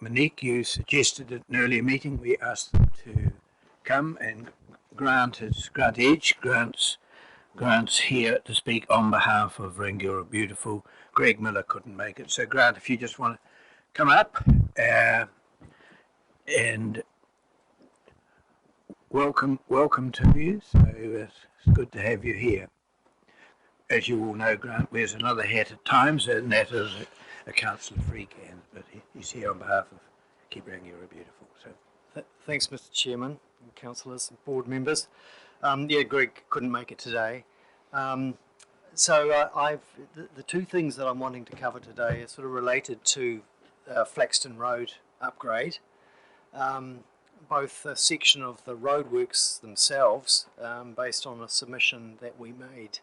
Monique, you suggested at an earlier meeting we asked them to come and grants here to speak on behalf of Rangiora Beautiful. Greg Miller couldn't make it, so Grant, if you just want to come up and welcome to you. So it's good to have you here. As you all know, Grant wears another hat at times, and that is a councillor freak hand, but he's here on behalf of Keep Rangiora Beautiful. So thanks, Mr. Chairman, and councillors and board members. Greg couldn't make it today. The two things that I'm wanting to cover today are sort of related to Flaxton Road upgrade. Both a section of the roadworks themselves, based on a submission that we made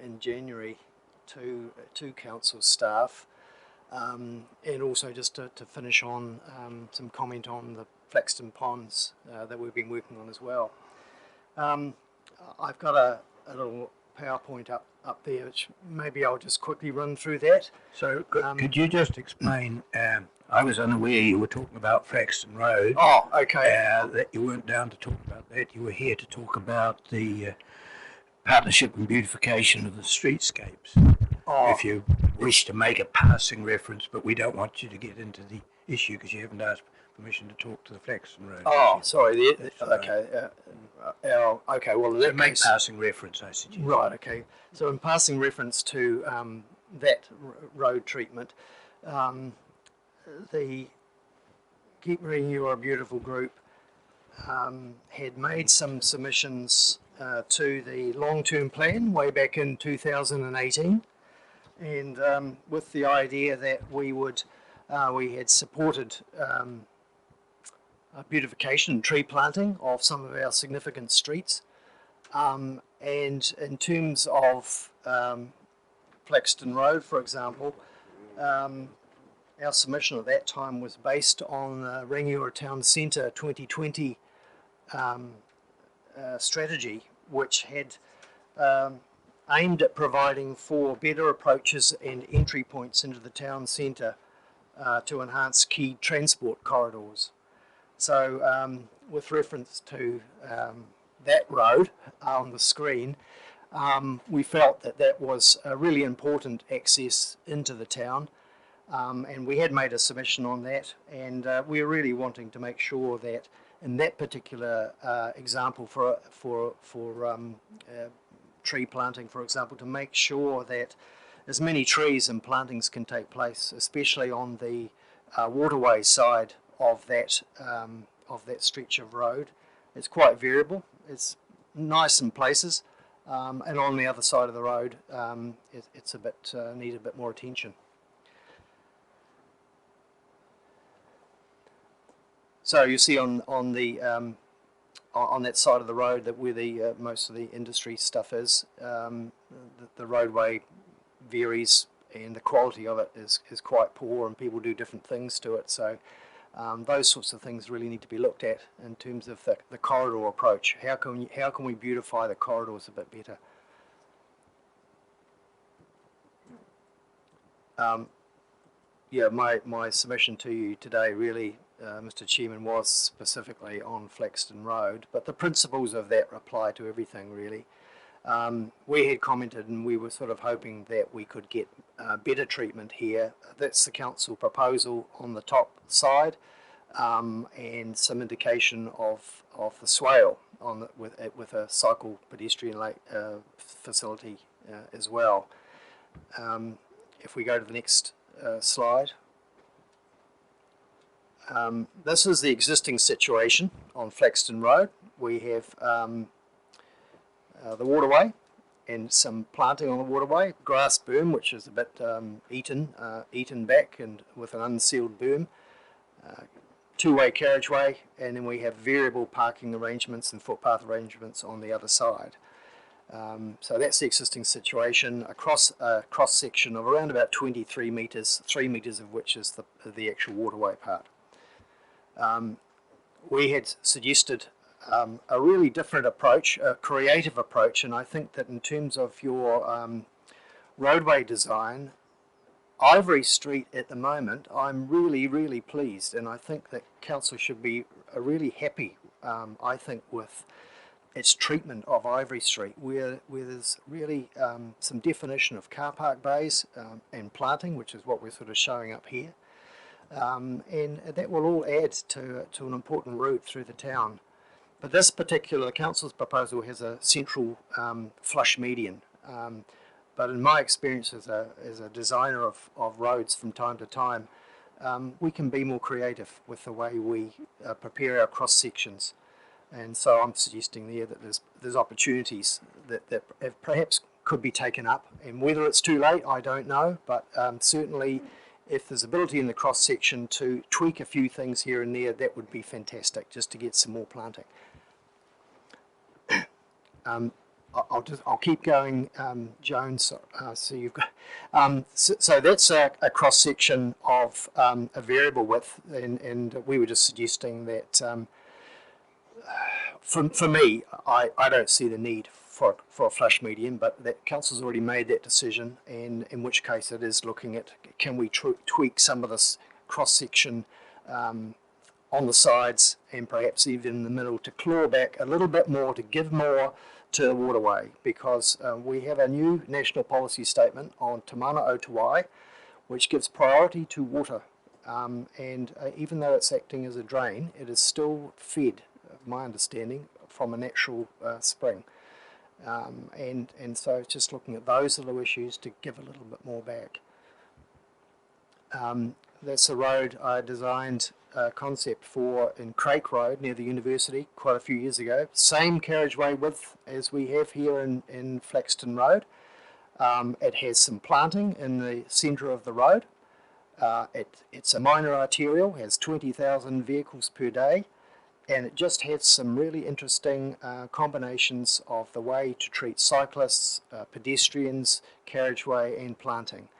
in January to council staff, and also just to finish on some comment on the Flaxton Ponds that we've been working on as well. I've got a little PowerPoint up there, which maybe I'll just quickly run through that. So could you just explain, I was unaware you were talking about Flaxton Road. Oh, okay. That you weren't down to talk about that. You were here to talk about the partnership and beautification of the streetscapes. Oh. If you wish to make a passing reference, but we don't want you to get into the issue because you haven't asked permission to talk to the Flaxton Road. Oh, issue. Sorry. Okay. Okay. Well, in that make case, passing reference, I suggest. Right. Okay. So, in passing reference to that road treatment, the Keep Rangiora Beautiful group had made some submissions to the long-term plan way back in 2018, and with the idea that we had supported beautification and tree planting of some of our significant streets, and in terms of Flaxton Road, for example, our submission at that time was based on Rangiora Town Centre 2020 strategy, which had aimed at providing for better approaches and entry points into the town centre to enhance key transport corridors. So with reference to that road on the screen, we felt that was a really important access into the town, and we had made a submission on that, and we were really wanting to make sure that in that particular example for tree planting, for example, to make sure that as many trees and plantings can take place, especially on the waterway side of that stretch of road. It's quite variable. It's nice in places, and on the other side of the road, it's a bit need a bit more attention. So you see on that side of the road that where the most of the industry stuff is, the roadway varies and the quality of it is quite poor, and people do different things to it. So those sorts of things really need to be looked at in terms of the corridor approach. How can we beautify the corridors a bit better? My submission to you today really, Mr. Chairman, was specifically on Flaxton Road, but the principles of that apply to everything really. We had commented and we were sort of hoping that we could get better treatment here. That's the council proposal on the top side, and some indication of the swale on with a cycle pedestrian facility as well. If we go to the next slide. This is the existing situation on Flaxton Road. We have the waterway and some planting on the waterway, grass berm which is a bit eaten back and with an unsealed berm, two-way carriageway, and then we have variable parking arrangements and footpath arrangements on the other side. So that's the existing situation across a cross-section of around about 23 metres, 3 metres of which is the actual waterway part. We had suggested a really different approach, a creative approach, and I think that in terms of your roadway design, Ivory Street at the moment, I'm really pleased, and I think that council should be really happy, I think, with its treatment of Ivory Street, where there's really some definition of car park bays and planting, which is what we're sort of showing up here. And that will all add to an important route through the town. But this particular council's proposal has a central flush median. But in my experience as a designer of roads from time to time, we can be more creative with the way we prepare our cross sections. And so I'm suggesting there that there's opportunities that perhaps could be taken up. And whether it's too late, I don't know. But certainly, if there's ability in the cross section to tweak a few things here and there, that would be fantastic, just to get some more planting. I'll keep going, Joan. So you've got so that's a cross section of a variable width, and we were just suggesting that for me, I don't see the need for a flush median, but that council's already made that decision, and in which case it is looking at, can we tweak some of this cross section on the sides and perhaps even in the middle to claw back a little bit more, to give more to the waterway, because we have a new national policy statement on Te Mana o Te Wai, which gives priority to water, and even though it's acting as a drain, it is still fed, my understanding, from a natural spring, and so just looking at those little issues to give a little bit more back. That's a road I designed a concept for in Crake Road near the university quite a few years ago. Same carriageway width as we have here in Flaxton Road. It has some planting in the centre of the road. It's a minor arterial, has 20,000 vehicles per day, and it just has some really interesting combinations of the way to treat cyclists, pedestrians, carriageway and planting.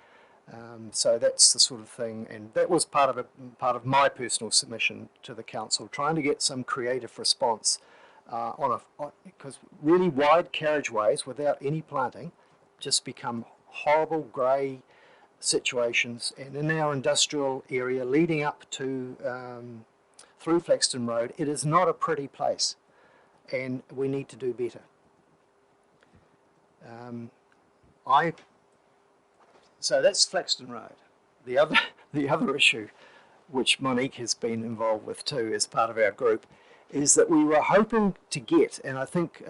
So that's the sort of thing, and that was part of my personal submission to the council, trying to get some creative response because really wide carriageways without any planting just become horrible grey situations, and in our industrial area leading up to through Flaxton Road, it is not a pretty place, and we need to do better. So that's Flaxton Road. The other issue, which Monique has been involved with too as part of our group, is that we were hoping to get, and I think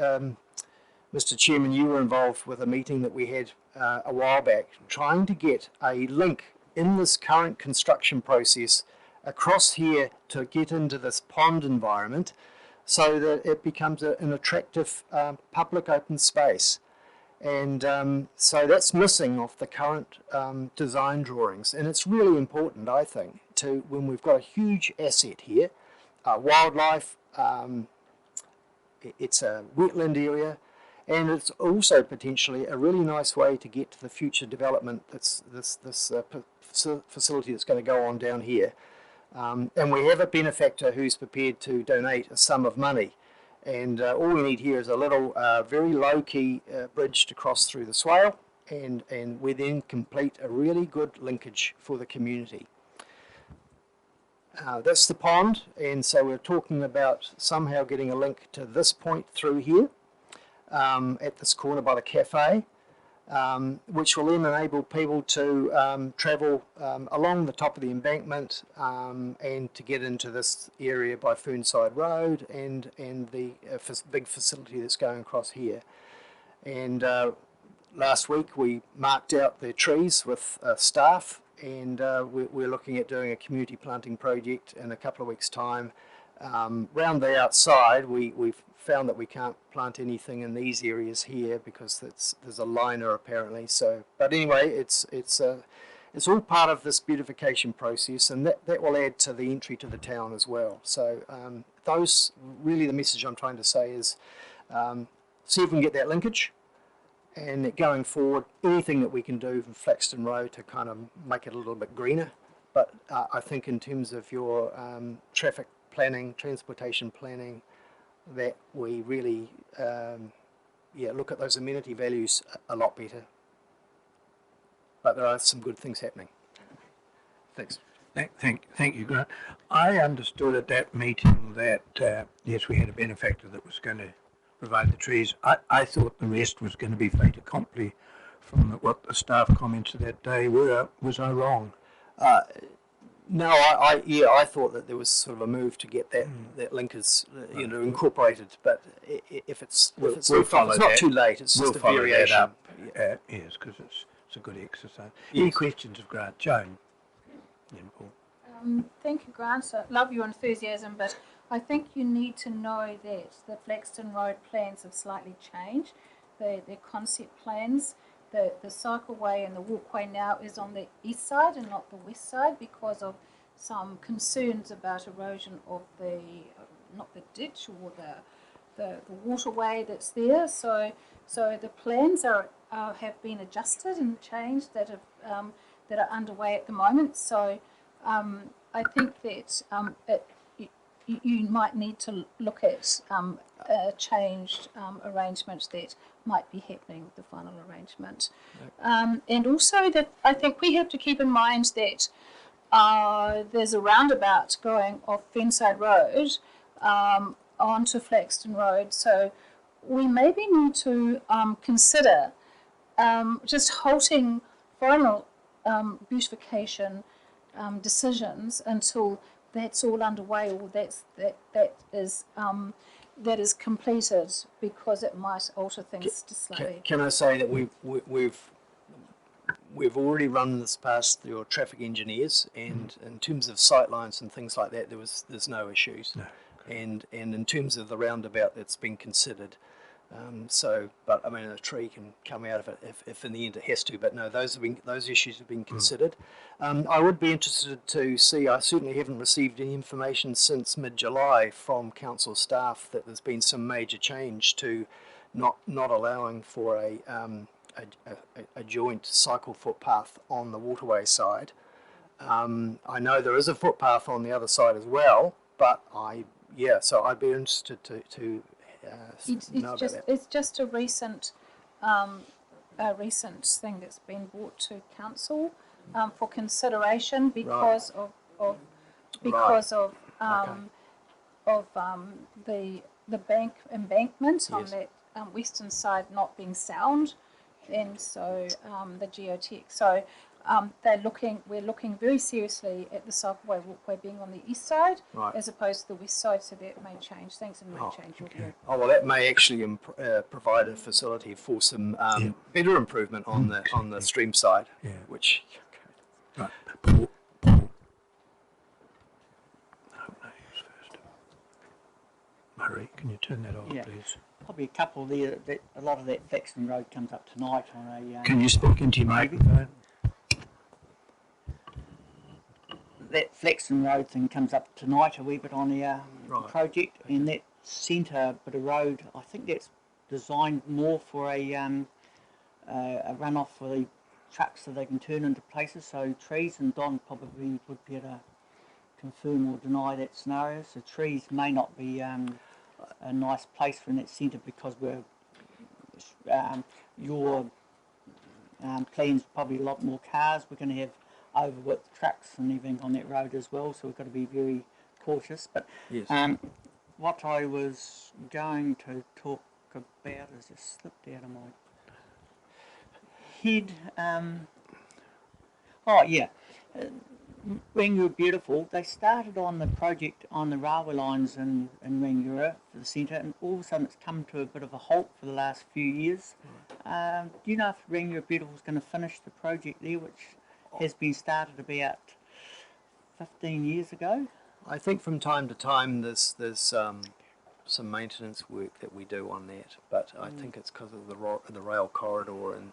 Mr. Chairman, you were involved with a meeting that we had a while back, trying to get a link in this current construction process across here to get into this pond environment, so that it becomes an attractive public open space. And so that's missing off the current design drawings, and it's really important, I think, to when we've got a huge asset here, wildlife, it's a wetland area, and it's also potentially a really nice way to get to the future development that's this facility that's going to go on down here. And we have a benefactor who's prepared to donate a sum of money. And all we need here is a little, very low-key bridge to cross through the swale, and we then complete a really good linkage for the community. That's the pond, and so we're talking about somehow getting a link to this point through here, at this corner by the cafe, which will then enable people to travel along the top of the embankment and to get into this area by Fernside Road and the big facility that's going across here. And last week we marked out the trees with staff, and we're looking at doing a community planting project in a couple of weeks' time. Round the outside, we've found that we can't plant anything in these areas here because there's a liner apparently. So, but anyway, it's all part of this beautification process, and that will add to the entry to the town as well. So those really the message I'm trying to say is see if we can get that linkage, and going forward, anything that we can do from Flaxton Road to kind of make it a little bit greener. But I think in terms of your traffic planning, transportation planning, that we really look at those amenity values a lot better. But there are some good things happening. Thanks. Thank you, Grant. I understood at that meeting that, yes, we had a benefactor that was going to provide the trees. I thought the rest was going to be fait accompli from what the staff commented that day. Was I wrong? No, I thought that there was sort of a move to get that linkers incorporated, but if it's We'll it's follow not that. too late. It's We'll just a follow that variation. up. Yes, because it's a good exercise. Any Yes. questions of Grant? Joan? Yeah, Paul. Thank you, Grant. I love your enthusiasm, but I think you need to know that the Flaxton Road plans have slightly changed. Their concept plans, the cycleway and the walkway now is on the east side and not the west side because of some concerns about erosion of the, not the ditch or the waterway that's there. So the plans have been adjusted and changed that are underway at the moment. So I think that you might need to look at changed arrangements that might be happening with the final arrangement. And also that I think we have to keep in mind that there's a roundabout going off Fenside Road onto Flaxton Road. So we maybe need to consider just halting final beautification decisions until that's all underway or that is completed, because it might alter things just slightly. Can I say that we've already run this past your traffic engineers, and in terms of sightlines and things like that, there's no issues. No. And in terms of the roundabout that's been considered, but I mean a tree can come out of it if in the end it has to. But no, those issues have been considered. I would be interested to see. I certainly haven't received any information since mid-July from council staff that there's been some major change to not allowing for a joint cycle footpath on the waterway side. I know there is a footpath on the other side as well, but so I'd be interested to know about that. It's just a recent thing that's been brought to council for consideration because of the bank embankment on that western side not being sound, and so the geotech. So we're looking very seriously at the cycleway walkway being on the east side as opposed to the west side, so that may change things and may change your view. Oh well, that may actually provide a facility for some better improvement on the stream side, which. Right, Paul. Murray, can you turn that off, please? Probably a couple there. A lot of that Flaxton Road comes up tonight on a. Can you speak into your microphone? That Flaxton Road thing comes up tonight a wee bit on the project, and that centre bit of road, I think that's designed more for a runoff for the trucks so they can turn into places. So trees, and Don probably would be able to confirm or deny that scenario. So trees may not be a nice place for in that centre because your plans probably a lot more cars. We're going to have over-width trucks and everything on that road as well, so we've got to be very cautious. But what I was going to talk about is just slipped out of my head. Rangiora Beautiful, they started on the project on the railway lines in Rangiora for the centre, and all of a sudden it's come to a bit of a halt for the last few years. Do you know if Rangiora Beautiful is going to finish the project there, which has been started about 15 years ago? I think from time to time there's some maintenance work that we do on that, but I think it's because of the rail corridor and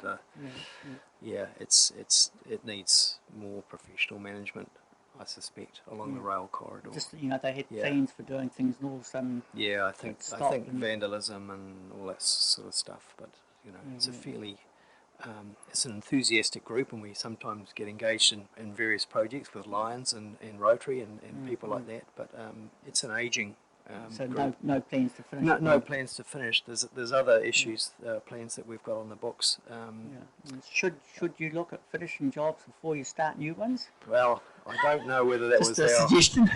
it needs more professional management, I suspect, along the rail corridor. Just they had plans for doing things, and all of a sudden I think vandalism and all that sort of stuff, but it's a fairly it's an enthusiastic group, and we sometimes get engaged in various projects with Lions and Rotary and people like that, but it's an ageing So no plans to finish. No plans to finish. There's other issues, plans that we've got on the books. Should you look at finishing jobs before you start new ones? Well, I don't know whether that Just was a our. suggestion.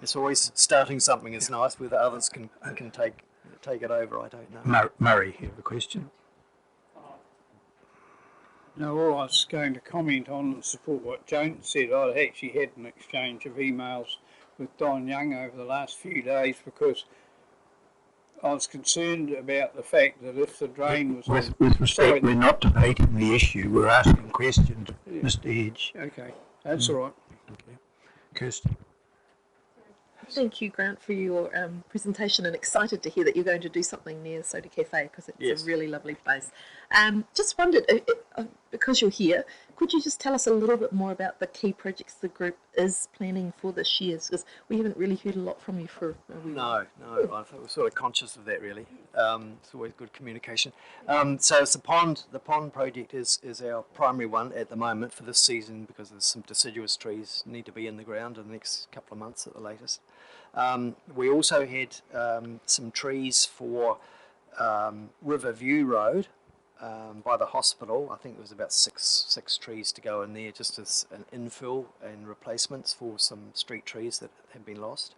It's always starting something is nice. Whether others can take it over, I don't know. Murray, you have a question? No, all I was going to comment on and support what Joan said. I actually had an exchange of emails with Don Young over the last few days because I was concerned about the fact that if the drain was... With respect, we're not debating the issue, we're asking questions, Yeah. Mr. Hedge. Okay, that's all right. Okay. Kirsten? Thank you, Grant, for your presentation, and excited to hear that you're going to do something near Soda Cafe because it's Yes. a really lovely place. Just wondered, because you're here, could you just tell us a little bit more about the key projects the group is planning for this year? Because we haven't really heard a lot from you for a wee while. No, I think we're sort of conscious of that really. It's always good communication. So it's the pond project is our primary one at the moment for this season because there's some deciduous trees need to be in the ground in the next couple of months at the latest. We also had some trees for Riverview Road by the hospital. I think there was about six trees to go in there just as an infill and replacements for some street trees that have been lost.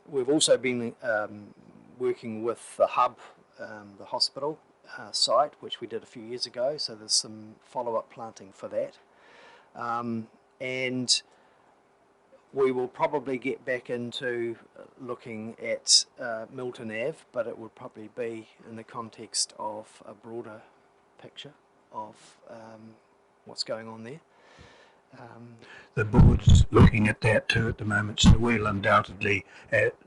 We've also been working with the hub, the hospital site, which we did a few years ago, so there's some follow-up planting for that. And we will probably get back into looking at Milton Ave, but it would probably be in the context of a broader picture of what's going on there. The board's looking at that too at the moment, so we'll undoubtedly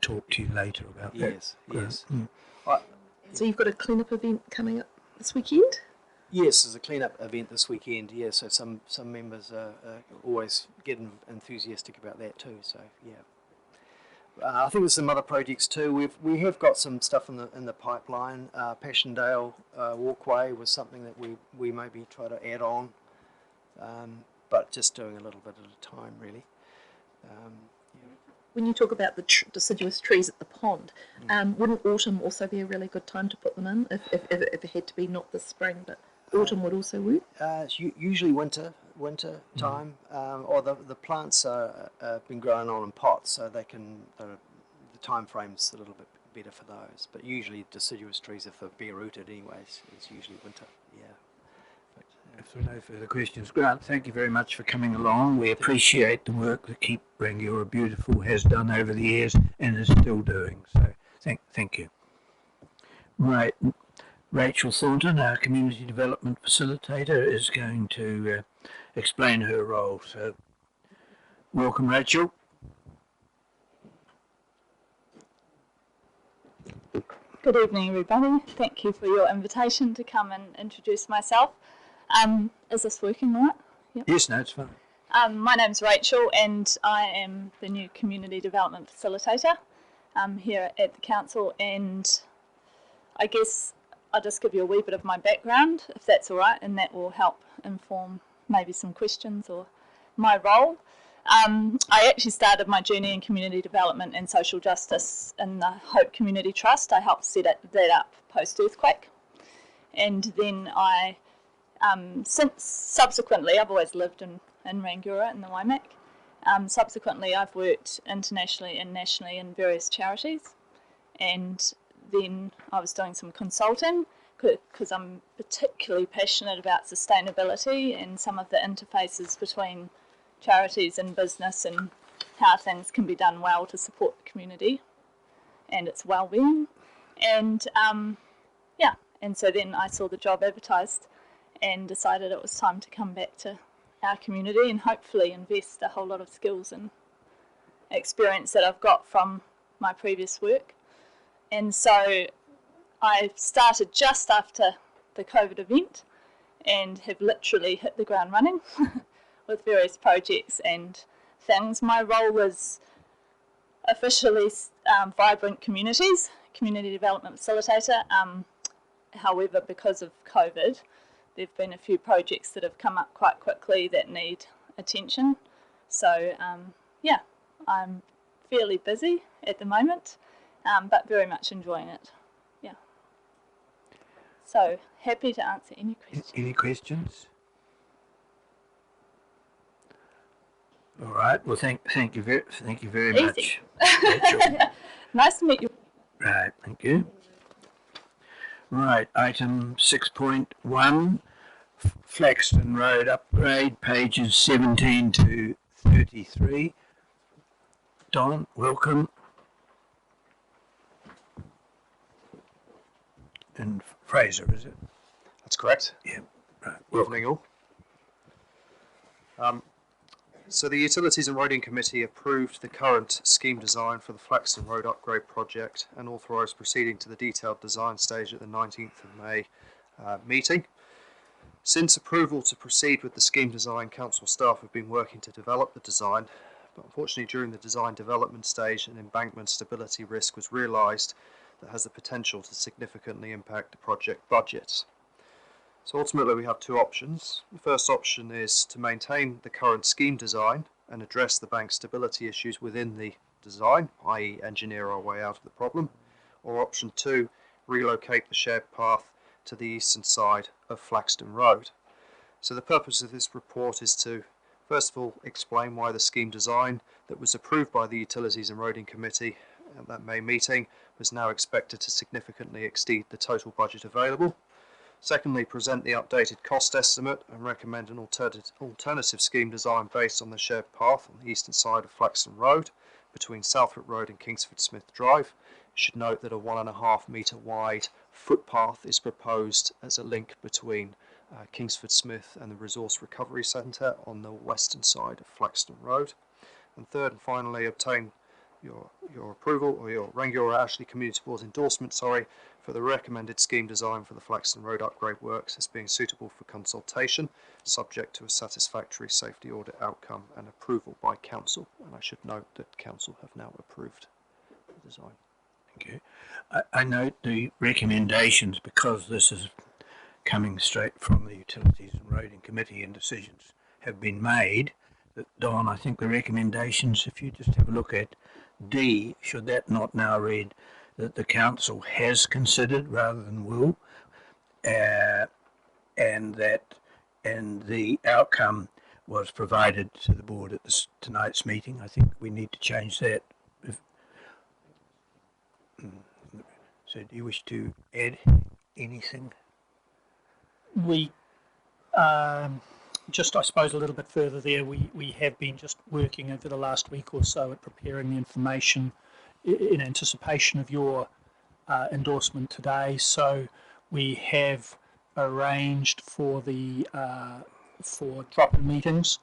talk to you later about that. Yes. So you've got a clean-up event coming up this weekend? Yes, there's a clean-up event this weekend. Yeah, so some members always get enthusiastic about that too. So yeah, I think there's some other projects too. We have got some stuff in the pipeline. Passchendaele Walkway was something that we maybe try to add on, but just doing a little bit at a time really. When you talk about the deciduous trees at the pond, wouldn't autumn also be a really good time to put them in? If it had to be not this spring, but autumn would also work? It's usually winter time, or the plants are been grown on in pots, so they can the time frame's a little bit better for those. But usually deciduous trees, if they're bare rooted anyways, it's usually winter. Yeah. But, If there are no further questions, Grant, thank you very much for coming along. We appreciate the work that Keep Rangiora Beautiful has done over the years and is still doing. So thank you. Right, Rachel Thornton, our Community Development Facilitator, is going to explain her role. So welcome, Rachel. Good evening, everybody. Thank you for your invitation to come and introduce myself. Is this working all right? Yep. Yes, no, it's fine. My name's Rachel and I am the new Community Development Facilitator here at the Council, and I guess I'll just give you a wee bit of my background, if that's all right, and that will help inform maybe some questions or my role. I actually started my journey in community development and social justice in the Hope Community Trust. I helped set that up post-earthquake, and then I subsequently, I've always lived in Rangiora in the Waimak. Subsequently, I've worked internationally and nationally in various charities, and then I was doing some consulting because I'm particularly passionate about sustainability and some of the interfaces between charities and business and how things can be done well to support the community and its well-being. And and so then I saw the job advertised and decided it was time to come back to our community and hopefully invest a whole lot of skills and experience that I've got from my previous work. And so I started just after the COVID event and have literally hit the ground running with various projects and things. My role was officially Vibrant Communities, Community Development Facilitator. However, because of COVID, there have been a few projects that have come up quite quickly that need attention. So, I'm fairly busy at the moment, but very much enjoying it. Yeah. So happy to answer any questions. Any questions? All right. Well, thank you very much. Rachel. Nice to meet you. Right. Thank you. Right. Item 6.1, Flaxton Road upgrade, pages 17 to 33. Don, welcome. And Fraser, is it? That's correct. Yeah. Right. Good evening all. So the Utilities and Roading Committee approved the current scheme design for the Flaxton Road upgrade project and authorised proceeding to the detailed design stage at the 19th of May meeting. Since approval to proceed with the scheme design, council staff have been working to develop the design, but unfortunately during the design development stage an embankment stability risk was realised that has the potential to significantly impact the project budget. So ultimately we have two options. The first option is to maintain the current scheme design and address the bank stability issues within the design, i.e. engineer our way out of the problem, or option two, relocate the shared path to the eastern side of Flaxton Road. So the purpose of this report is to first of all explain why the scheme design that was approved by the Utilities and Roading Committee at that May meeting was now expected to significantly exceed the total budget available. Secondly, present the updated cost estimate and recommend an alternative scheme design based on the shared path on the eastern side of Flaxton Road between Southwood Road and Kingsford Smith Drive. You should note that a 1.5 metre wide footpath is proposed as a link between Kingsford Smith and the Resource Recovery Centre on the western side of Flaxton Road. And third and finally, obtain your approval or your Rangiora-Ashley Community Board's endorsement, for the recommended scheme design for the Flaxton Road upgrade works as being suitable for consultation, subject to a satisfactory safety audit outcome and approval by council. And I should note that council have now approved the design. Thank you. I note the recommendations, because this is coming straight from the Utilities and Roading Committee and decisions have been made. That, Don, I think the recommendations, if you just have a look at D, should that not now read that the council has considered rather than will, and the outcome was provided to the board at tonight's meeting. I think we need to change that. So do you wish to add anything? We just, I suppose, a little bit further there, we have been just working over the last week or so at preparing the information in anticipation of your endorsement today. So we have arranged for the for drop-in meetings,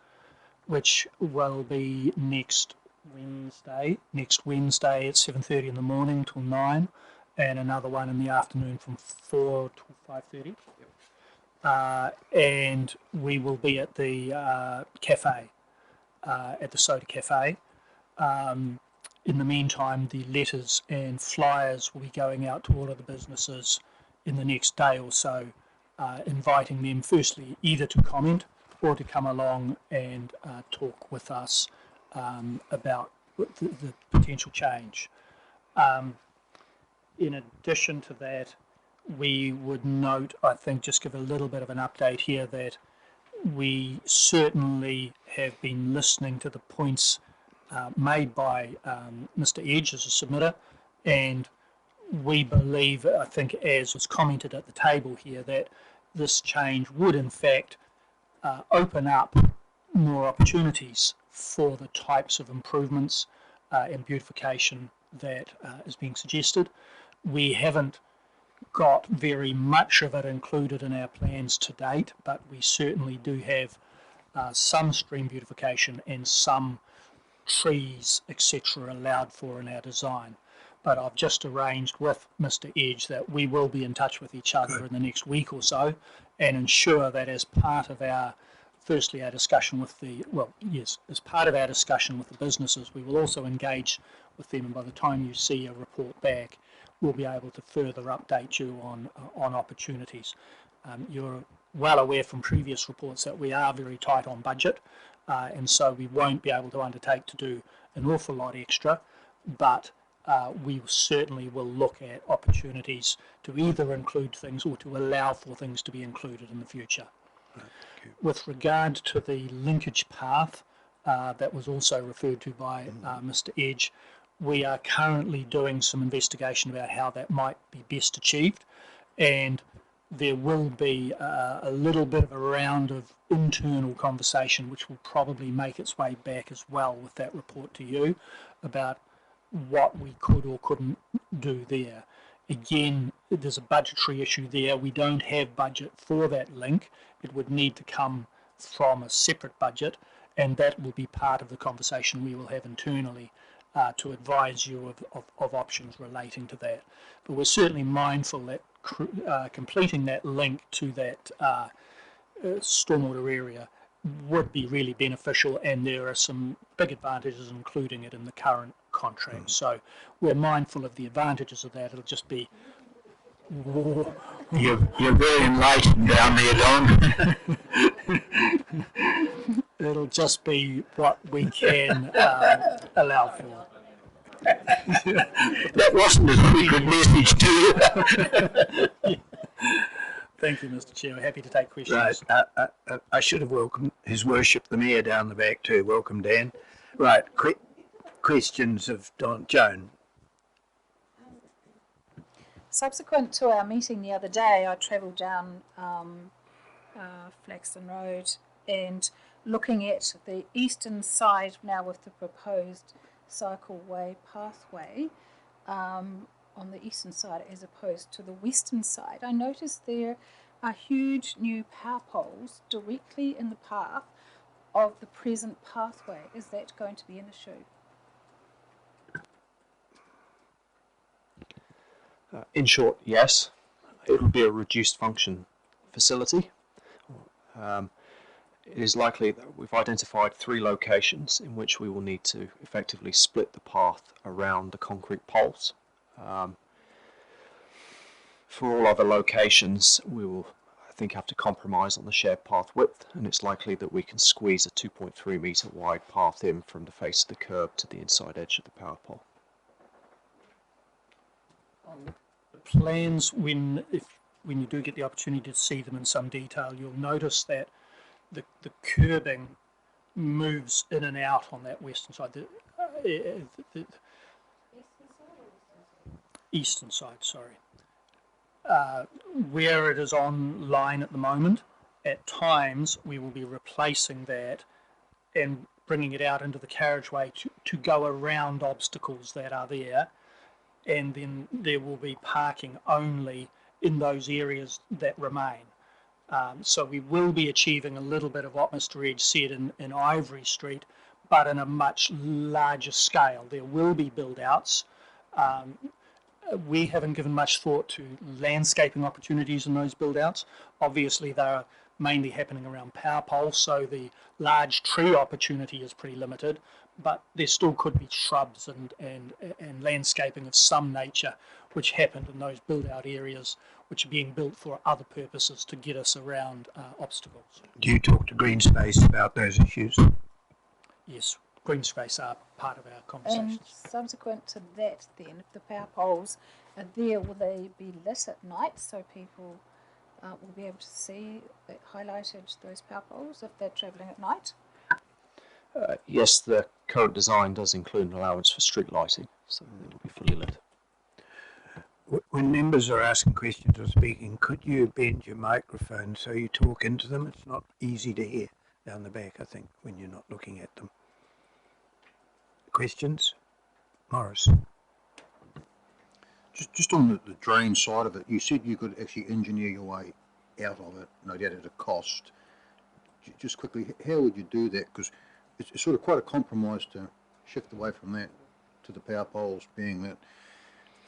which will be next Wednesday at 7:30 in the morning till 9, and another one in the afternoon from 4 till 5:30. And we will be at the cafe, at the Soda Cafe. In the meantime, the letters and flyers will be going out to all of the businesses in the next day or so, inviting them firstly either to comment or to come along and talk with us about the potential change. In addition to that, we would note, I think, just give a little bit of an update here, that we certainly have been listening to the points made by Mr. Edge as a submitter, and we believe, I think as was commented at the table here, that this change would in fact open up more opportunities for the types of improvements and beautification that is being suggested. We haven't got very much of it included in our plans to date, but we certainly do have some stream beautification and some trees, etc., allowed for in our design. But I've just arranged with Mr. Edge that we will be in touch with each other in the next week or so and ensure that as part of our, firstly, our discussion with the, well, yes, as part of our discussion with the businesses, we will also engage with them, and by the time you see a report back, we'll be able to further update you on opportunities. You're well aware from previous reports that we are very tight on budget, and so we won't be able to undertake to do an awful lot extra, but we certainly will look at opportunities to either include things or to allow for things to be included in the future. With regard to the linkage path that was also referred to by Mr. Edge, we are currently doing some investigation about how that might be best achieved, and there will be a little bit of a round of internal conversation which will probably make its way back as well with that report to you about what we could or couldn't do there. Again, there's a budgetary issue there. We don't have budget for that link. It would need to come from a separate budget, and that will be part of the conversation we will have internally to advise you of options relating to that. But we're certainly mindful that completing that link to that stormwater area would be really beneficial, and there are some big advantages including it in the current contract. So we're mindful of the advantages of that. It'll just be... You're very enlightened down there, Don. It'll just be what we can allow for. That wasn't a secret message to you. Thank you, Mr. Chair. We're happy to take questions. Right. I should have welcomed His Worship the Mayor down the back too. Welcome, Dan. Right. Questions of Joan. Subsequent to our meeting the other day, I travelled down Flaxton Road and looking at the eastern side now with the proposed cycleway pathway on the eastern side as opposed to the western side. I noticed there are huge new power poles directly in the path of the present pathway. Is that going to be an issue? In short, yes. It will be a reduced function facility. It is likely that we've identified 3 locations in which we will need to effectively split the path around the concrete poles. For all other locations, we will, I think, have to compromise on the shared path width, and it's likely that we can squeeze a 2.3 metre wide path in from the face of the curb to the inside edge of the power pole. The plans, when you do get the opportunity to see them in some detail, you'll notice that the curbing moves in and out on that western side. The eastern side, sorry. Where it is on line at the moment, at times we will be replacing that and bringing it out into the carriageway to go around obstacles that are there, and then there will be parking only in those areas that remain. So we will be achieving a little bit of what Mr. Edge said in Ivory Street, but in a much larger scale. There will be build-outs. We haven't given much thought to landscaping opportunities in those build-outs. Obviously, they're mainly happening around power poles, so the large tree opportunity is pretty limited, but there still could be shrubs and landscaping of some nature which happened in those build-out areas which are being built for other purposes to get us around obstacles. Do you talk to Green Space about those issues? Yes, Green Space are part of our conversations. And subsequent to that then, if the power poles are there, will they be lit at night so people will be able to see highlighted those power poles if they're travelling at night? Yes, the current design does include an allowance for street lighting, so it will be fully lit. When members are asking questions or speaking, could you bend your microphone so you talk into them? It's not easy to hear down the back, I think, when you're not looking at them. Questions? Morris. Just on the drain side of it, you said you could actually engineer your way out of it, no doubt at a cost. Just quickly, how would you do that? Because it's sort of quite a compromise to shift away from that to the power poles, being that,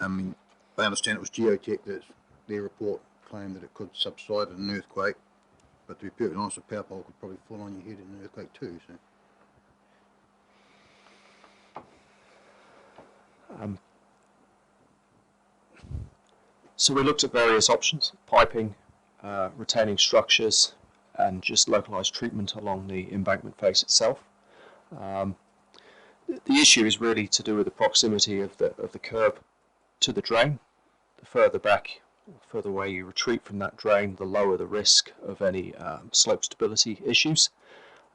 I mean, I understand it was Geotech that their report claimed that it could subside in an earthquake, but to be perfectly honest, a power pole could probably fall on your head in an earthquake too. So we looked at various options: piping, retaining structures, and just localised treatment along the embankment face itself. The issue is really to do with the proximity of the curb to the drain. The further back, or further away you retreat from that drain, the lower the risk of any slope stability issues.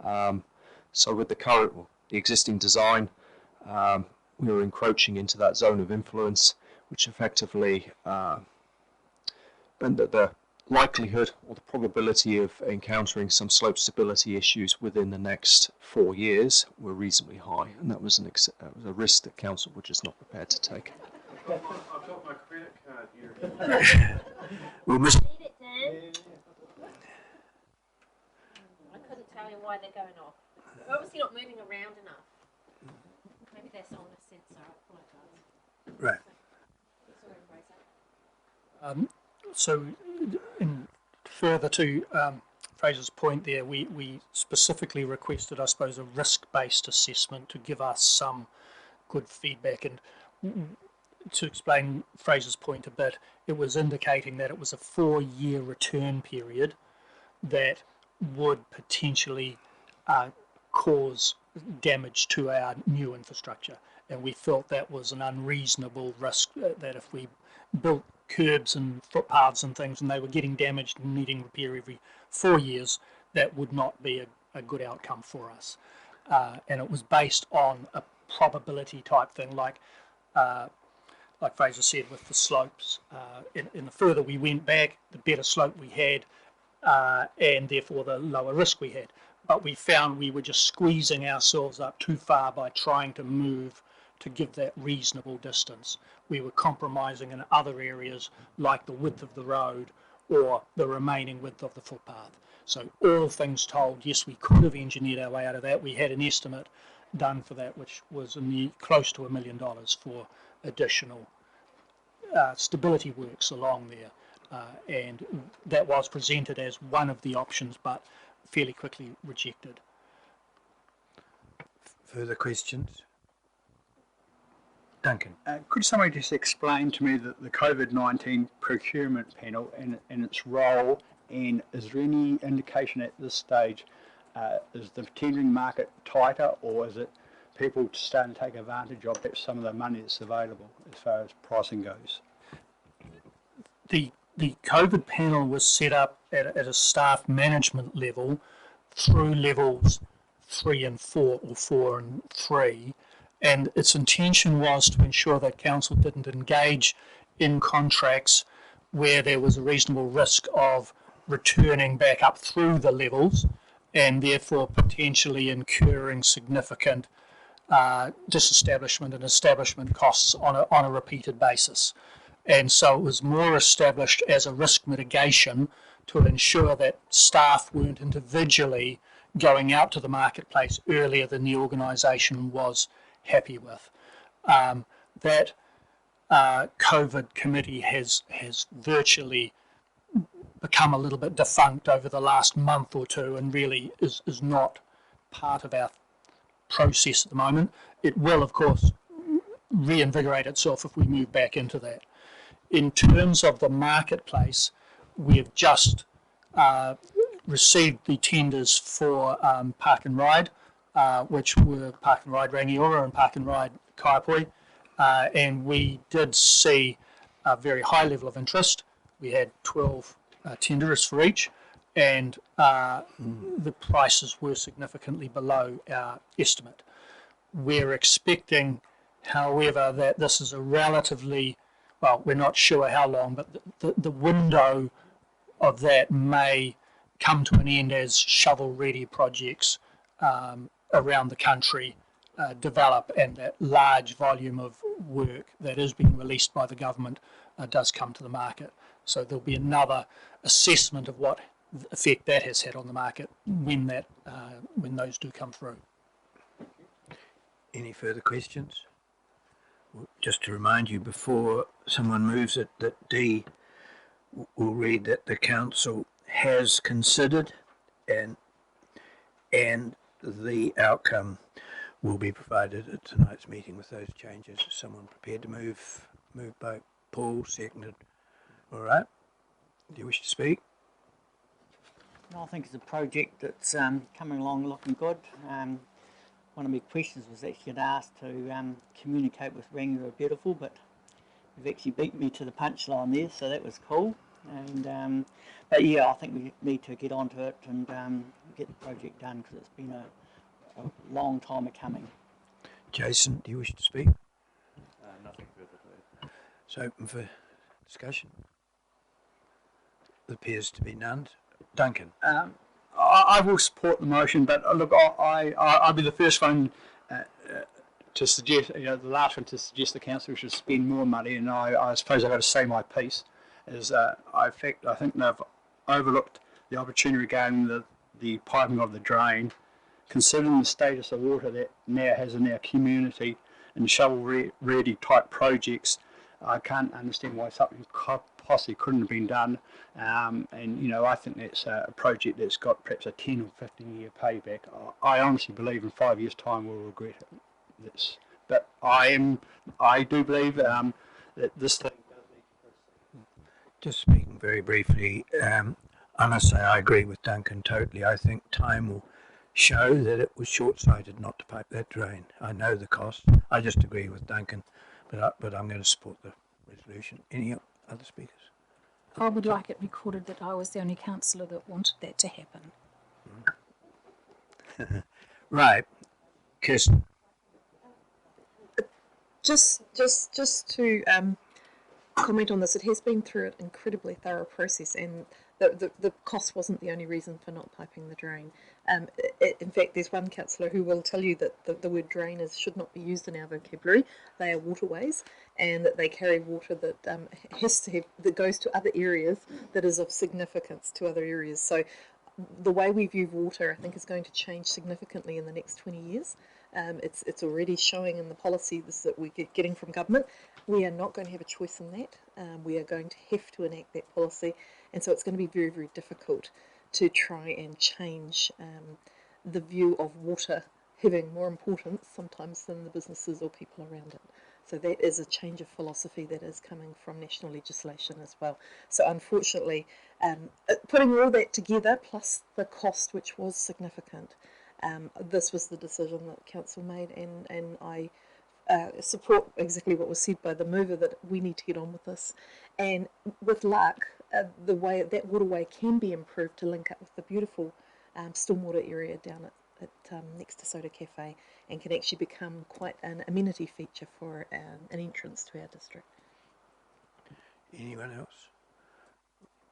So with the existing design, we were encroaching into that zone of influence, which effectively meant that the likelihood or the probability of encountering some slope stability issues within the next 4 years were reasonably high, and that was a risk that council were just not prepared to take. I've got my credit card here. Well, Mr. Read it, Dan. I couldn't tell you why they're going off. They're obviously not moving around enough. Maybe they're on a sensor. I apologise. Right. So, in further to Fraser's point there, we specifically requested, I suppose, a risk-based assessment to give us some good feedback. And to explain Fraser's point a bit, it was indicating that it was a 4-year return period that would potentially cause damage to our new infrastructure. And we felt that was an unreasonable risk, that if we built curbs and footpaths and things and they were getting damaged and needing repair every 4 years, that would not be a good outcome for us. And it was based on a probability type thing, like Fraser said with the slopes. And the further we went back, the better slope we had, and therefore the lower risk we had. But we found we were just squeezing ourselves up too far by trying to move to give that reasonable distance. We were compromising in other areas like the width of the road or the remaining width of the footpath. So all things told, yes, we could have engineered our way out of that. We had an estimate done for that, which was close to $1 million for additional stability works along there. And that was presented as one of the options, but fairly quickly rejected. Further questions? Duncan. Could somebody just explain to me the COVID-19 procurement panel and its role, and is there any indication at this stage, is the tendering market tighter, or is it people starting to take advantage of some of the money that's available as far as pricing goes? The COVID panel was set up at a staff management level through levels 3 and 4, or 4 and 3, and its intention was to ensure that council didn't engage in contracts where there was a reasonable risk of returning back up through the levels and therefore potentially incurring significant disestablishment and establishment costs on a repeated basis. And so it was more established as a risk mitigation to ensure that staff weren't individually going out to the marketplace earlier than the organisation was happy with. That COVID committee has virtually become a little bit defunct over the last month or two and really is not part of our process at the moment. It will, of course, reinvigorate itself if we move back into that. In terms of the marketplace, we have just received the tenders for Park and Ride, which were Park and Ride Rangiora and Park and Ride Kaiapoi, and we did see a very high level of interest. We had 12 tenderers for each, and the prices were significantly below our estimate. We're expecting, however, that this is a relatively, well, we're not sure how long, but the window of that may come to an end as shovel-ready projects around the country develop, and that large volume of work that is being released by the government does come to the market. So there'll be another assessment of what effect that has had on the market when those do come through. Any further questions? Just to remind you, before someone moves it, that D will read that the council has considered and the outcome will be provided at tonight's meeting with those changes. Is someone prepared to move? Moved by Paul, seconded. All right. Do you wish to speak? I think it's a project that's coming along looking good. One of my questions was actually asked to communicate with Rangiora Beautiful, but you've actually beat me to the punchline there, so that was cool. And but yeah, I think we need to get onto it and get the project done, because it's been a long time coming. Jason, do you wish to speak? Nothing further, please. So open for discussion. There appears to be none. Duncan. I will support the motion, but look, I'll be the first one to suggest, the last one to suggest the council should spend more money, and I suppose I've got to say my piece. Is I think they've overlooked the opportunity regarding the piping of the drain, considering the status of water that now has in our community and shovel-ready type projects. I can't understand why something possibly couldn't have been done, and I think that's a project that's got perhaps a 10 or 15 year payback. I honestly believe in 5 years' time we'll regret this, but I do believe that this thing does need to proceed. Just speaking very briefly, I must say I agree with Duncan totally. I think time will show that it was short-sighted not to pipe that drain. I know the cost. I just agree with Duncan, but I'm going to support the resolution. Any other speakers? I would like it recorded that I was the only councillor that wanted that to happen. Right. Kirsten. Just to comment on this, it has been through an incredibly thorough process, and the cost wasn't the only reason for not piping the drain. In fact, there's one councillor who will tell you that the word drain should not be used in our vocabulary. They are waterways, and that they carry water that that goes to other areas, that is of significance to other areas. So the way we view water, I think, is going to change significantly in the next 20 years. It's already showing in the policies that we're getting from government. We are not going to have a choice in that. We are going to have to enact that policy, and so it's going to be very, very difficult to try and change the view of water having more importance sometimes than the businesses or people around it. So that is a change of philosophy that is coming from national legislation as well. So unfortunately, putting all that together, plus the cost, which was significant, this was the decision that council made, and I support exactly what was said by the mover, that we need to get on with this. And with luck, the way that waterway can be improved to link up with the beautiful stormwater area down at next to Soda Cafe, and can actually become quite an amenity feature for an entrance to our district. Anyone else?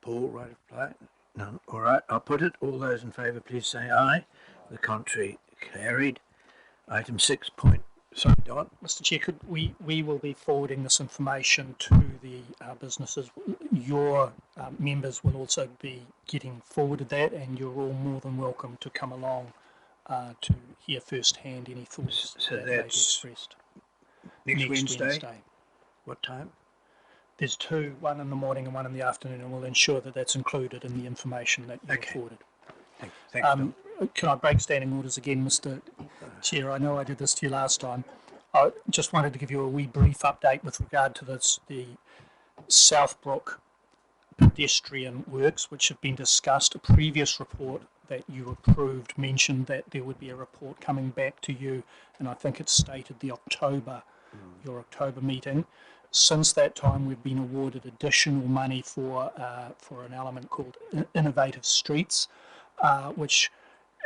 Paul, right of reply? None. All right, I'll put it. All those in favour, please say aye. The contrary, carried. Item 6. Sorry, Don. Mr. Chair, we will be forwarding this information to the businesses. Your members will also be getting forwarded that, and you're all more than welcome to come along to hear firsthand any thoughts that may be expressed. Next Wednesday. What time? There's two, one in the morning and one in the afternoon, and we'll ensure that that's included in the information that you're forwarded. Thanks, Don. Can I break standing orders again, Mr. Chair? I know I did this to you last time. I just wanted to give you a wee brief update with regard to the Southbrook pedestrian works, which have been discussed. A previous report that you approved mentioned that there would be a report coming back to you, and I think it stated your October meeting. Since that time, we've been awarded additional money for an element called Innovative Streets, which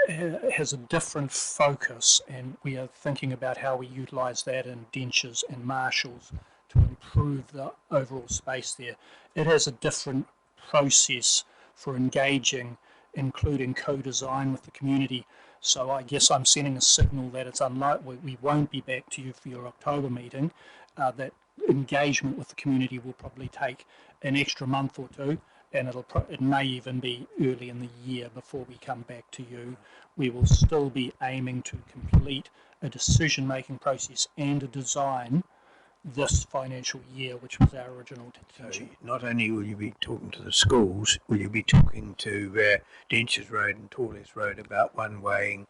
has a different focus, and we are thinking about how we utilise that in Dentures and Marshalls to improve the overall space there. It has a different process for engaging, including co-design with the community. So I guess I'm sending a signal that it's unlikely we won't be back to you for your October meeting, that engagement with the community will probably take an extra month or two, and it may even be early in the year before we come back to you. We will still be aiming to complete a decision-making process and a design this financial year, which was our original intention. So not only will you be talking to the schools, will you be talking to Dentures Road and Torles Road about one-waying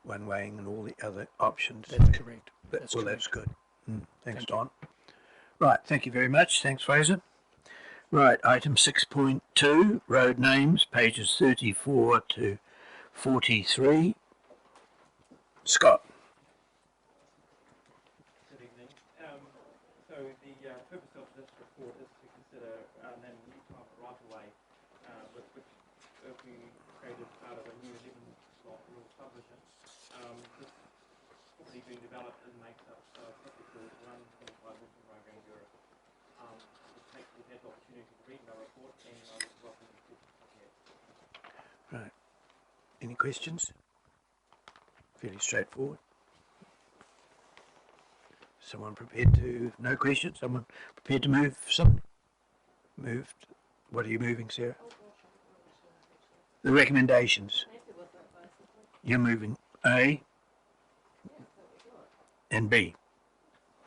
and all the other options? That's correct. That's good. Thanks, Don. Right, thank you very much. Thanks, Fraser. Right, item 6.2, road names, pages 34 to 43. Scott. Good evening. So the purpose of this report is to consider naming a new private right-of-way, which we created as part of a new 11-slot rural subdivision. This property being developed makes up typical 125 Wilson Road, Rangiora. We've had the opportunity to read my report, and I would welcome the questions. Right. Any questions? Fairly straightforward. Someone prepared to, no questions? Someone prepared to move something? Moved. What are you moving, Sarah? The recommendations. You're moving A and B.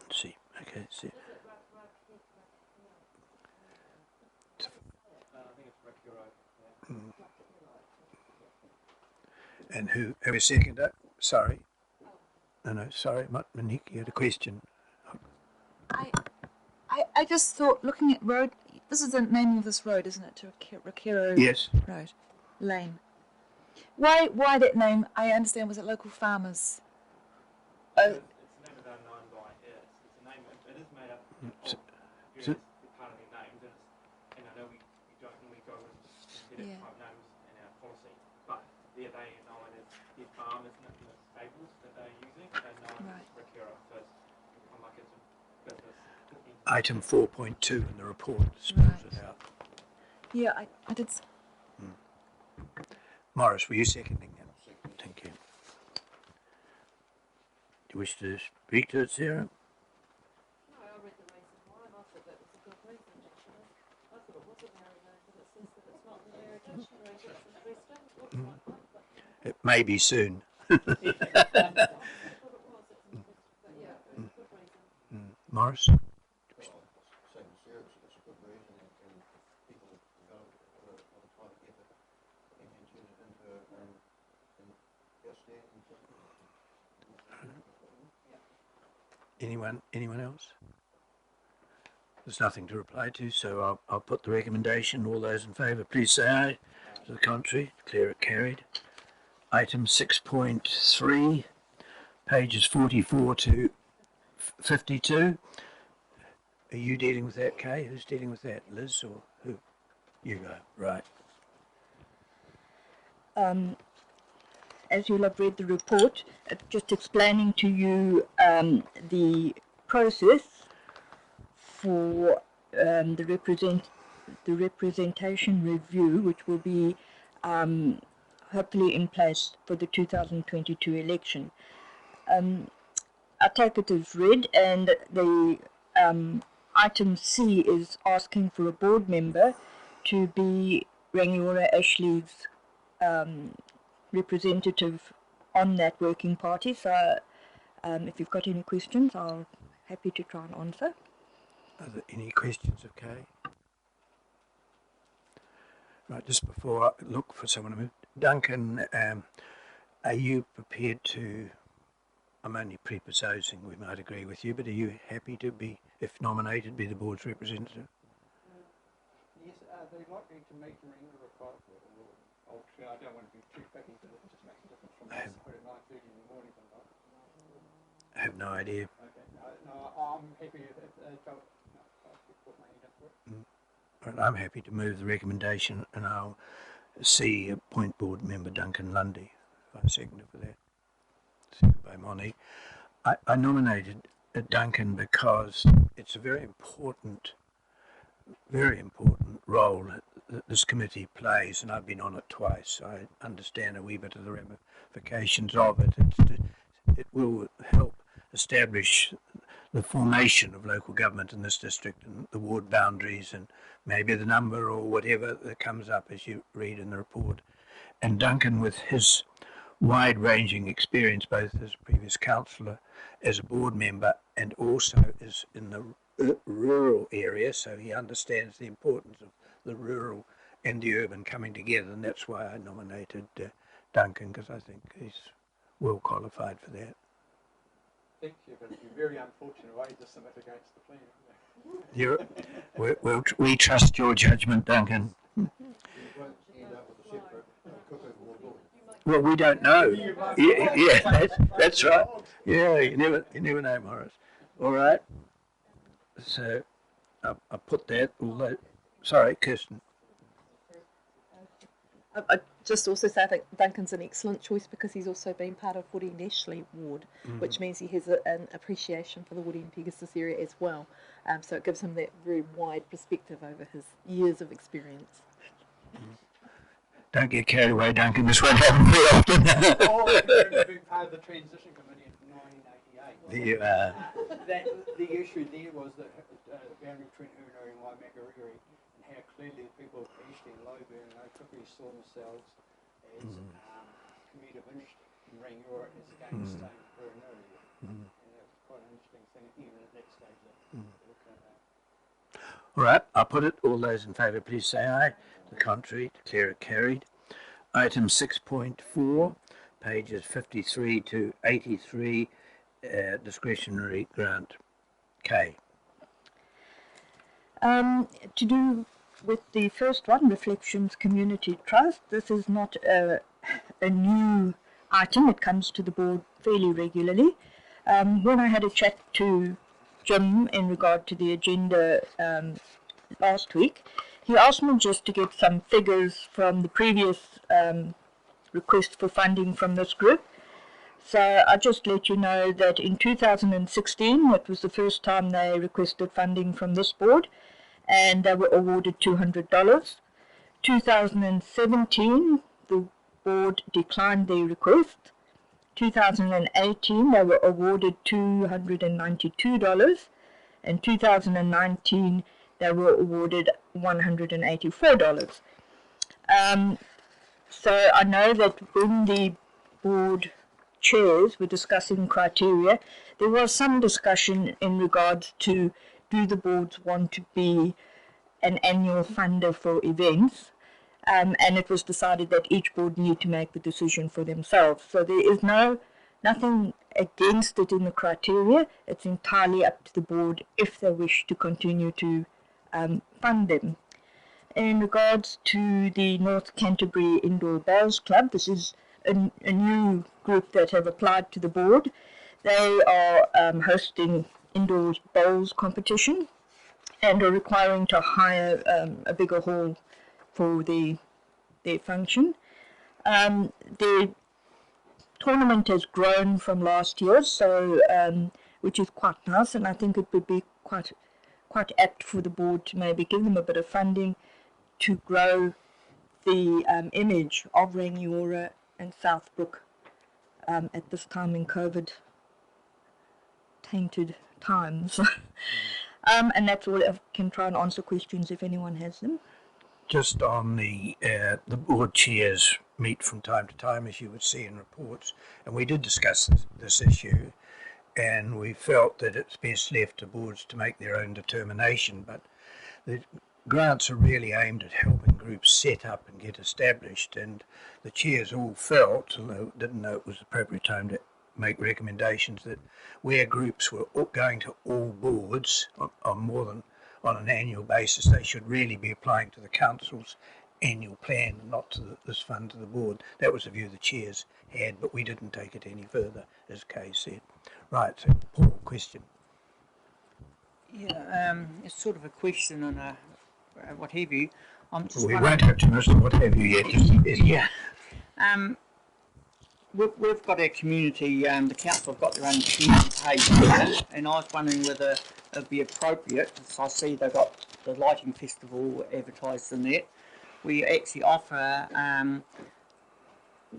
Let's see. Okay, see. I think it's Rangiora. And who a seconder? Sorry. No, sorry, Monique, you had a question. I just thought, looking at road, this is the name of this road, isn't it? To Rangiora Yes. Road Lane. Why that name? I understand, was it local farmers? It's a name of our known by it's a name. It is made up of various department names, and I know we don't normally go and get private names in our policy, but they are known as their farmers and the stables that they're using. They're known as Rangiora, so it's become like it's a business. Item 4.2 in the report spells it out. Yeah, I did. Morris, were you seconding that? Thank you. Do you wish to speak to it, Sarah? No, I read the reason why, and I thought that was a good reason, actually. I thought it was a married name, but it says that it's not the irrigation road. That's interesting. It looks like one, but... It may be soon. I thought it was. That's interesting. But yeah, it was a good reason. Morris? Anyone else? There's nothing to reply to, so I'll put the recommendation. All those in favour, please say aye. To the contrary, declare it carried. Item 6.3, pages 44 to 52. Are you dealing with that, Kay? Who's dealing with that, Liz or who? You go, right. As you'll have read the report, just explaining to you the process for the representation review, which will be hopefully in place for the 2022 election. I take it as read, and the item C is asking for a board member to be Rangiora-Ashley's representative on that working party. So if you've got any questions, I'm happy to try and answer. Are there any questions of Kay? Right, just before I look for someone to move, Duncan, are you prepared to, I'm only presupposing we might agree with you, but are you happy to be, if nominated, be the board's representative? Yes, they'd like me to make the ring of a fight. Obviously, I don't want to be too picky, but it just makes a difference from us to put at 9:30 in the morning sometimes. I have no idea. Okay, no, I'm happy if I'll put my hand up for it. Right, I'm happy to move the recommendation, and I'll see appoint board member Duncan Lundy, if I second for that. Seconded by Monique. I nominated Duncan because it's a very important role that this committee plays, and I've been on it twice, so I understand a wee bit of the ramifications of it. It will help establish the formation of local government in this district and the ward boundaries and maybe the number or whatever that comes up as you read in the report. And Duncan, with his wide-ranging experience, both as a previous councillor, as a board member, and also is in the rural area, so he understands the importance of the rural and the urban coming together, and that's why I nominated Duncan, because I think he's well qualified for that. think you're going to be very unfortunate way to submit against the plan. We trust your judgment, Duncan. Well, we don't know. Yeah, that's right. Yeah, you never know, Morris. All right. So I put that. Although, sorry, Kirsten. I just also say I think Duncan's an excellent choice because he's also been part of Woody and Ashley ward, which means he has an appreciation for the Woody and Pegasus area as well. So it gives him that very wide perspective over his years of experience. Don't get carried away, Duncan. This won't happen very often. A big part of the transition committee in 1988. The issue there was the boundary between Uru and Waimakariri, and how clearly the people of Ashley and Loburn and Okukuri saw themselves as community of interest in Rangiora as against Uru. And that was quite an interesting thing, even at that stage. Looking at that. All right, I'll put it. All those in favour, please say aye. The contrary, declare it carried. Item 6.4, pages 53 to 83, discretionary grant. K. To do with the first one, Reflections Community Trust, this is not a new item. It comes to the board fairly regularly. When I had a chat to Jim in regard to the agenda last week, he asked me just to get some figures from the previous request for funding from this group. So I'll just let you know that in 2016, it was the first time they requested funding from this board, and they were awarded $200. 2017, the board declined their request. 2018, they were awarded $292, and 2019, they were awarded $184. So I know that when the board chairs were discussing criteria, there was some discussion in regards to do the boards want to be an annual funder for events, and it was decided that each board need to make the decision for themselves. So there is nothing against it in the criteria. It's entirely up to the board if they wish to continue to fund them. In regards to the North Canterbury Indoor Bowls Club, this is a new group that have applied to the board. They are hosting indoors bowls competition and are requiring to hire a bigger hall for their function. The tournament has grown from last year, so which is quite nice, and I think it would be quite apt for the board to maybe give them a bit of funding to grow the image of Rangiora and Southbrook at this time in COVID-tainted times. And that's all. I can try and answer questions if anyone has them. Just on the board chairs meet from time to time, as you would see in reports, and we did discuss this issue, and we felt that it's best left to boards to make their own determination, but the grants are really aimed at helping groups set up and get established, and the chairs all felt, although didn't know it was the appropriate time to make recommendations, that where groups were going to all boards on an annual basis, they should really be applying to the council's annual plan and not to this fund to the board. That was the view the chairs had, but we didn't take it any further, as Kay said. Right, so Paul, question. Yeah, it's sort of a question and a what have you. We won't have to miss what have you yet. Yeah. We've got our community, the council have got their own community page here, and I was wondering whether it would be appropriate, so I see they've got the lighting festival advertised in that. We actually offer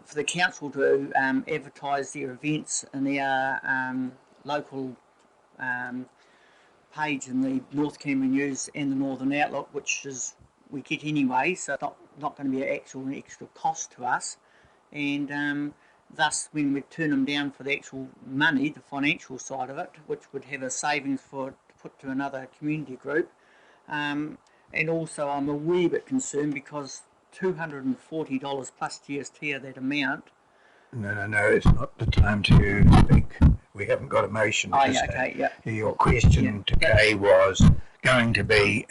for the council to advertise their events in their local page in the North Canberra News and the Northern Outlook, which is we get anyway, so it's not going to be an extra cost to us, and thus when we turn them down for the actual money, the financial side of it, which would have a savings to put to another community group, and also I'm a wee bit concerned because $240 plus GST of that amount. No, it's not the time to speak. We haven't got a motion. Oh, to yeah, say. okay, yeah. Your question to Kay was going to be,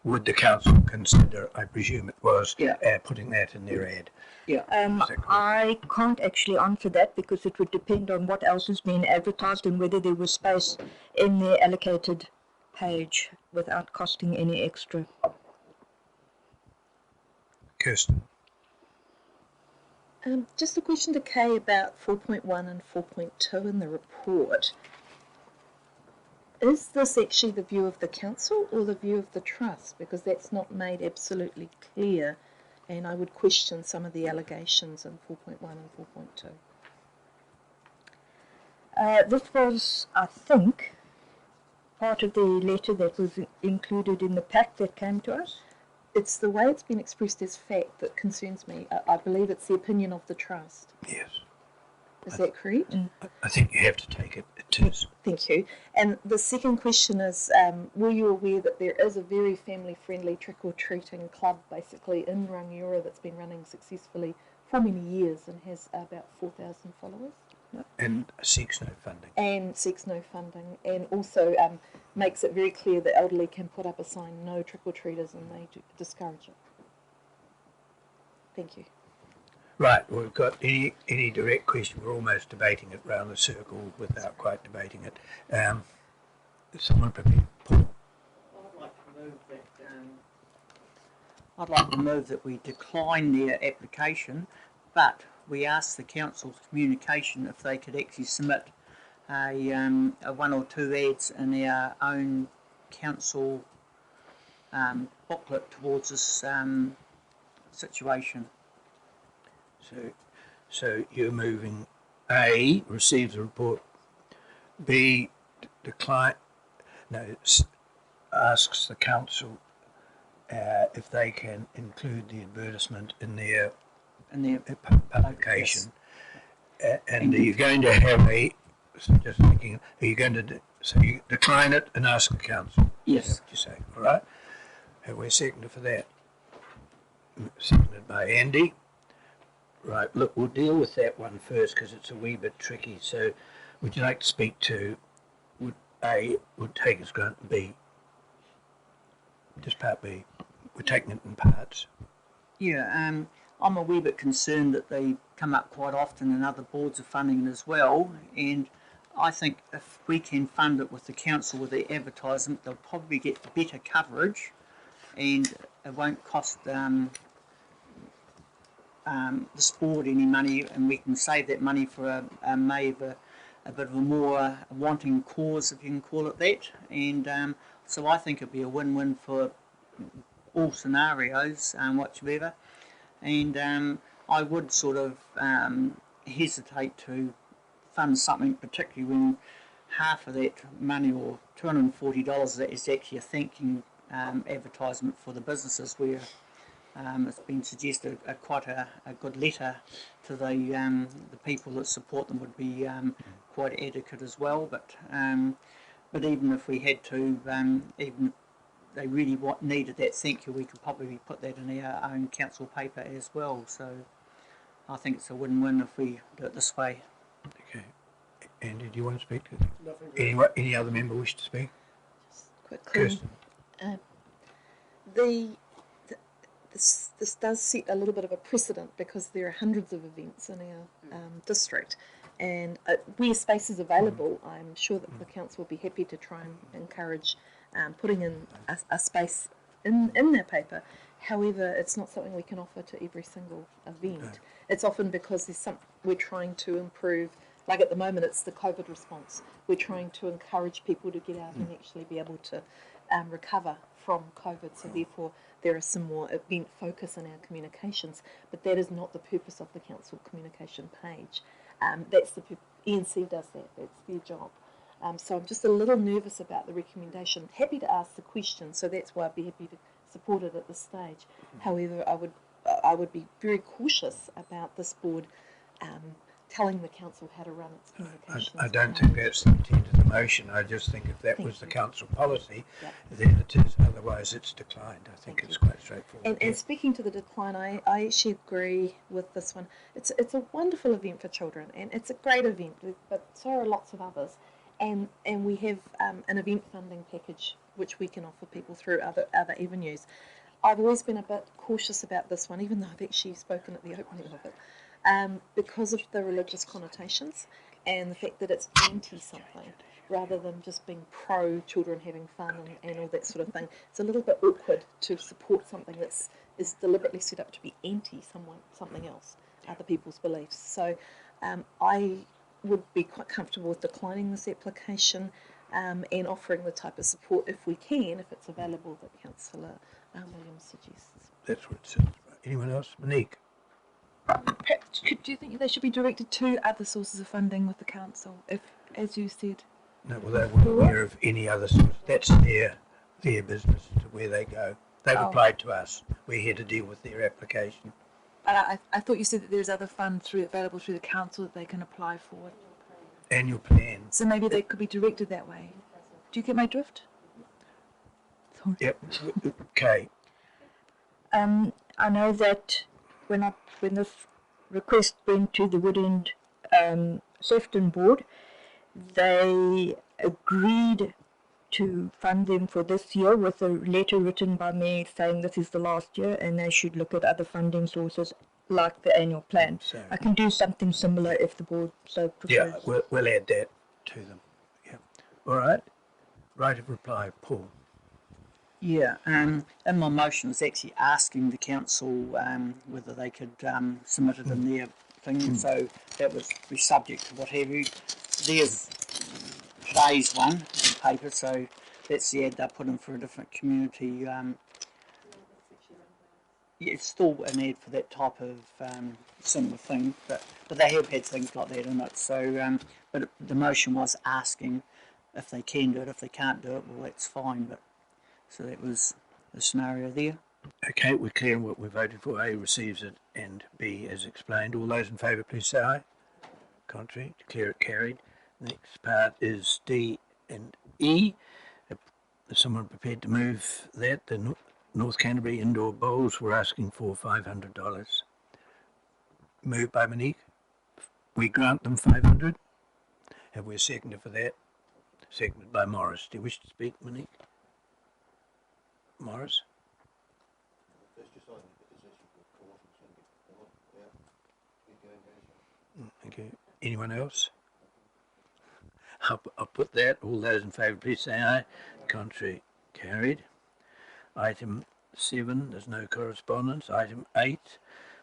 would the council consider, I presume it was, putting that in their ad? Yeah. I can't actually answer that because it would depend on what else is being advertised and whether there was space in the allocated page without costing any extra. Kirsten. Just a question to Kay about 4.1 and 4.2 in the report. Is this actually the view of the council or the view of the trust? Because that's not made absolutely clear, and I would question some of the allegations in 4.1 and 4.2. This was, I think, part of the letter that was included in the pack that came to us. It's the way it's been expressed as fact that concerns me. I believe it's the opinion of the trust. Yes. Is that correct? I think you have to take it. It is. Thank you. And the second question is, were you aware that there is a very family-friendly trick-or-treating club basically in Rangiora that's been running successfully for many years and has about 4,000 followers? And seeks no funding. And seeks no funding, and also makes it very clear that elderly can put up a sign, no trick-or-treaters, and they discourage it. Thank you. Right, we've got any direct question. We're almost debating it round the circle without quite debating it. Is someone prepared? Paul? I'd like to move that we decline their application, but we ask the council's communication if they could actually submit a one or two ads in their own council booklet towards this situation. So you're moving A, receive the report, B, asks the council if they can include the advertisement in their publication. Yes. And are you going to have just thinking, are you going to, so you decline it and ask the council? Yes. Is that what you say? All right. And we're seconded for that. Seconded by Andy. Right, look, we'll deal with that one first because it's a wee bit tricky. So would you like to speak to, would take as grant B? Just part B. We're taking it in parts. Yeah, I'm a wee bit concerned that they come up quite often and other boards are funding it as well, and I think if we can fund it with the council with the advertisement, they'll probably get better coverage and it won't cost the sport any money, and we can save that money for maybe a bit of a more wanting cause, if you can call it that, and so I think it'd be a win-win for all scenarios whatsoever, and I would sort of hesitate to fund something, particularly when half of that money, or $240 of that, is actually a thanking advertisement for the businesses, where it's been suggested quite a good letter to the people that support them would be quite adequate as well. But even if we had to, even if they really needed that thank you, we could probably put that in our own council paper as well. So I think it's a win-win if we do it this way. Okay. Andy, do you want to speak to it? Any other member wish to speak? Just quickly. Kirsten. This does set a little bit of a precedent because there are hundreds of events in our district, and where space is available, I'm sure that the council will be happy to try and encourage putting in a space in their paper. However, it's not something we can offer to every single event. No. It's often because we're trying to improve, like at the moment it's the COVID response. We're trying to encourage people to get out and actually be able to recover from COVID, so therefore there is some more event focus in our communications, but that is not the purpose of the council communication page. That's the ENC does that, that's their job. So I'm just a little nervous about the recommendation. Happy to ask the question, so that's why I'd be happy to support it at this stage. However, I would be very cautious about this board telling the council how to run its communications. I don't think that's the intent of the motion. I just think if that was the council policy, then it is. Otherwise, it's declined. I think it's quite straightforward. And speaking to the decline, I actually agree with this one. It's a wonderful event for children, and it's a great event, but so are lots of others. And we have an event funding package which we can offer people through other avenues. I've always been a bit cautious about this one, even though I've actually spoken at the opening of it, because of the religious connotations and the fact that it's anti-something rather than just being pro children having fun and all that sort of thing. It's a little bit awkward to support something that is deliberately set up to be something else, other people's beliefs. So I would be quite comfortable with declining this application and offering the type of support, if we can, if it's available, that Councillor Williams suggests. That's what it says. Anyone else? Monique? Perhaps, do you think they should be directed to other sources of funding with the council, if, as you said? No, well, they weren't aware of any other source. That's their business to where they go. They've applied to us. We're here to deal with their application. I thought you said that there's other funds available through the council that they can apply for. Annual plan. So maybe they could be directed that way. Do you get my drift? Sorry. Yep. Okay. I know that when this request went to the Woodend Sefton board, they agreed to fund them for this year with a letter written by me saying this is the last year and they should look at other funding sources like the annual plan. So, I can do something similar if the board so prefers. Yeah, we'll add that to them. Yeah. All right. Right of reply, Paul. Yeah, and my motion was actually asking the council whether they could submit it in their thing, so that was be subject to what have you. There's today's one in paper, so that's the ad they're putting for a different community. Yeah, it's still an ad for that type of similar thing, but they have had things like that in it. So, but the motion was asking if they can do it. If they can't do it, well, that's fine. But so that was the scenario there. Okay, we're clear on what we voted for. A receives it and B as explained. All those in favour, please say aye. Contrary, declare it carried. The next part is D and E. Is someone prepared to move that? The North Canterbury Indoor Bowls were asking for $500. Moved by Monique. We grant them $500. Have we a seconder for that? Seconded by Morris. Do you wish to speak, Monique? Morris? Okay. Anyone else? I'll put that. All those in favour, please say aye. Contrary, carried. Item 7, there's no correspondence. Item 8,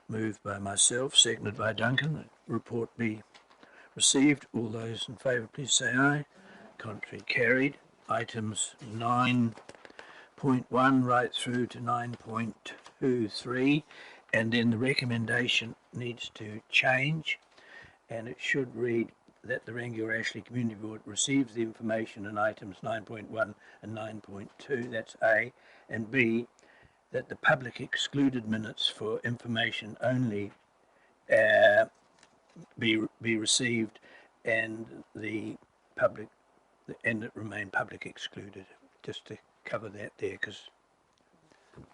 moved by myself, seconded by Duncan. The report be received. All those in favour, please say aye. Contrary, carried. Items 9.1 right through to 9.23, and then the recommendation needs to change, and it should read that the Rangiora-Ashley Community Board receives the information in items 9.1 and 9.2, that's A, and B, that the public excluded minutes for information only be received, and the public, and it remain public excluded, just to cover that there, because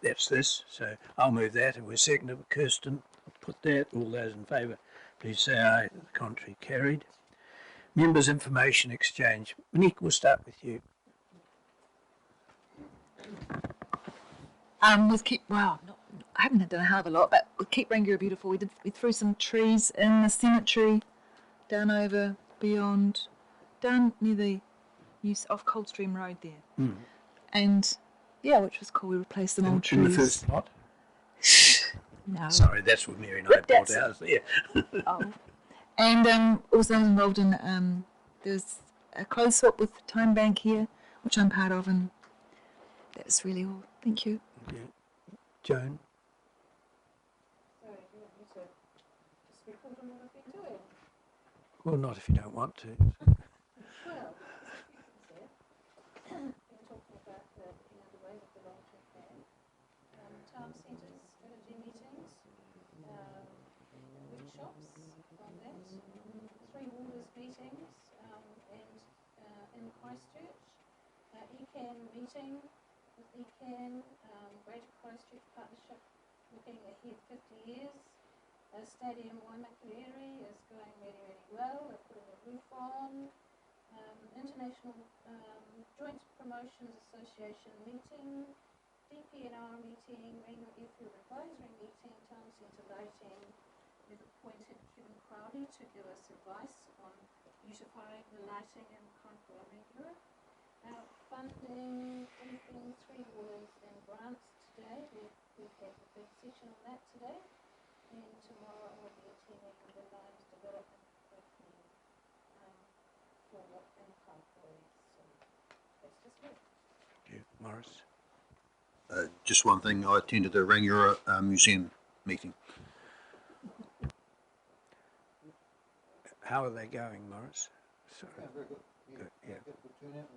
that's this. So I'll move that, and we're seconded with Kirsten. I'll put that. All those in favour, please say aye. The contrary, carried. Members' information exchange. Monique, we'll start with you. With I haven't done a hell of a lot, but with Keep Rangiora Beautiful, we threw some trees in the cemetery, down over beyond, down near the off Coldstream Road there, and yeah, which was cool. We replaced some old trees. In the first plot? No. Sorry, that's what Mary and I bought ours there. Oh. And also I was involved in there's a clothes swap with Time Bank here, which I'm part of, and that's really all. Thank you. Okay. Joan? So, do you want me to just report on what I've been doing? Well, not if you don't want to. Well, been talking about getting underway with the long-term plan, town centres, strategy meetings, workshops on that, meetings and in Christchurch. ECAN meeting with ECAN, Greater Christchurch Partnership, looking ahead 50 years. Stadium Waimakariri is going really, really well. They're putting a roof on. International Joint Promotions Association meeting, DPNR meeting, Rangiora Airfield Advisory meeting, Town Centre lighting. We've appointed Kevin Crowley to give us advice on beautifying the lighting in Concord Rangiora. Funding, anything, 3 waters and grants today. We've had a big session on that today. And tomorrow I'll be attending the Lions Development Briefing for income employees. So that's just it. Thank you. Morris? Just one thing, I attended the Rangiora Museum meeting. How are they going, Morris? Sorry. Yeah, very good. Yeah, Good, yeah. Good turnout.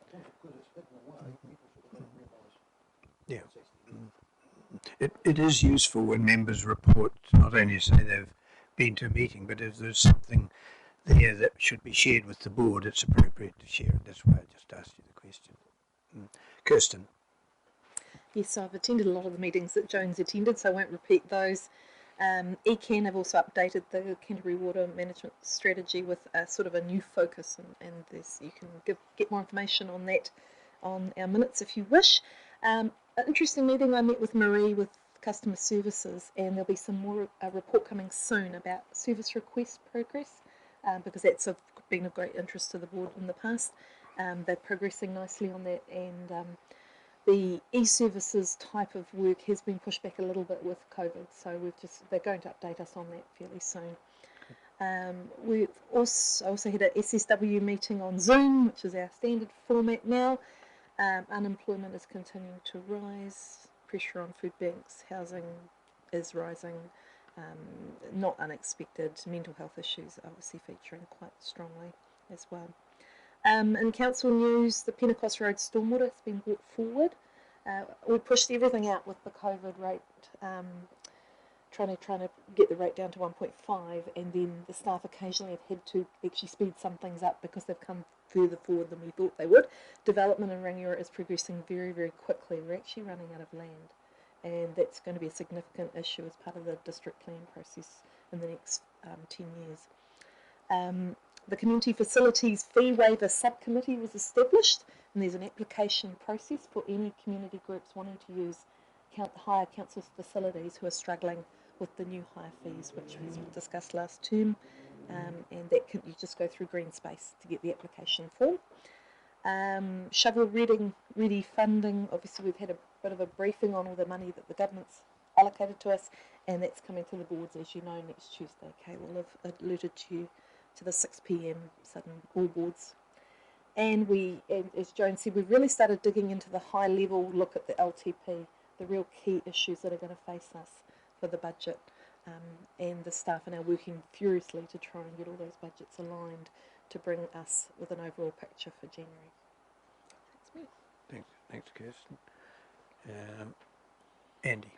I think because it's hidden away, people sort of don't realise. Yeah. It is useful when members report, not only say they've been to a meeting, but if there's something there that should be shared with the board, it's appropriate to share it. That's why I just asked you the question. Kirsten? Yes, so I've attended a lot of the meetings that Joan's attended, so I won't repeat those. ECAN have also updated the Canterbury Water Management Strategy with a sort of a new focus, and there's, you can get more information on that on our minutes if you wish. An interesting meeting, I met with Marie with customer services, and there'll be some more report coming soon about service request progress, because that's been of great interest to the board in the past. They're progressing nicely on that, and the e-services type of work has been pushed back a little bit with COVID, so they're going to update us on that fairly soon. We've also had an SSW meeting on Zoom, which is our standard format now. Unemployment is continuing to rise, pressure on food banks, housing is rising, not unexpected. Mental health issues obviously featuring quite strongly as well. In council news, the Pentecost Road stormwater has been brought forward. We pushed everything out with the COVID rate, trying to get the rate down to 1.5, and then the staff occasionally have had to actually speed some things up because they've come further forward than we thought they would. Development in Rangiora is progressing very, very quickly. We're actually running out of land, and that's going to be a significant issue as part of the district plan process in the next 10 years. The Community Facilities Fee Waiver Subcommittee was established, and there's an application process for any community groups wanting to use hire council facilities who are struggling with the new hire fees, which was discussed last term, and that you just go through Green Space to get the application form. Shovel ready funding, obviously we've had a bit of a briefing on all the money that the government's allocated to us, and that's coming to the boards, as you know, next Tuesday. Okay, we'll have alerted you to the 6 p.m. sudden all boards. And as Joan said, we've really started digging into the high level look at the LTP, the real key issues that are going to face us for the budget, and the staff are now working furiously to try and get all those budgets aligned to bring us with an overall picture for January. That's me. Thanks, Kirsten. Andy?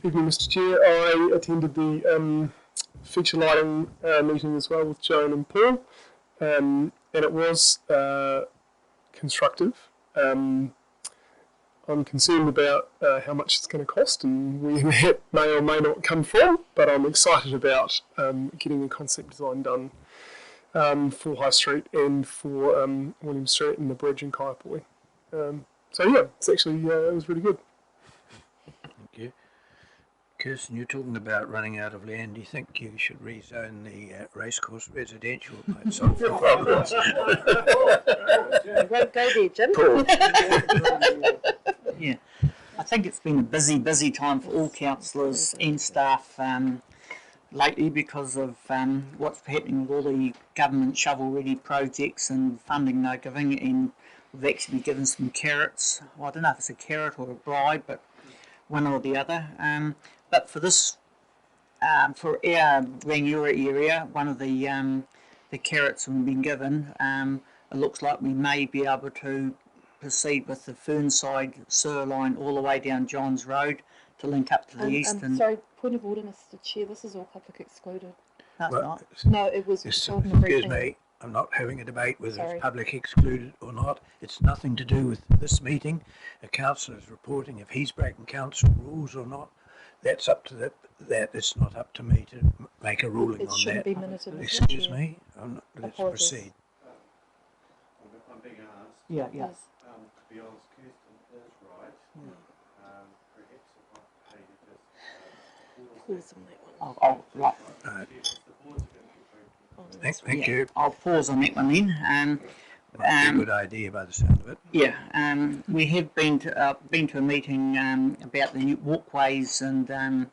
Evening, Mr. Chair. I attended the feature lighting meeting as well with Joan and Paul, and it was constructive. I'm concerned about how much it's going to cost and where that may or may not come from, but I'm excited about getting the concept design done for High Street and for William Street and the bridge in Kaiapoi. So yeah, it's actually it was really good. Thank you. Kirsten, you're talking about running out of land. Do you think you should rezone the racecourse residential? It might solve the problems. Won't go there, Jim. Yeah, I think it's been a busy time for all councillors and staff lately because of what's happening with all the government shovel-ready projects and funding they're giving, and we've actually been given some carrots. Well, I don't know if it's a carrot or a bribe, but one or the other. But for this, for our Rangiora area, one of the carrots we've been given, it looks like we may be able to proceed with the Fernside sewer line all the way down Johns Road to link up to the east. Sorry, point of order, Mr. Chair, this is all public excluded. That's Well, not. No, it was told in the excuse briefing. me, I'm not having a debate whether Sorry. it's public excluded or not. It's nothing to do with this meeting. A councillor is reporting if he's breaking council rules or not. That's up to that. It's not up to me to make a ruling It on shouldn't that. be minuted. Mr. Excuse Chair. me. Let's Apologies. proceed. I'm being asked. Yeah, yeah. Yes. To be honest, Kirsten is right. Perhaps it might pay to just Pause on that one. Right. the board's going to Thank you. I'll pause on that one then. Might be a good idea by the sound of it. Yeah, we have been to a meeting about the new walkways and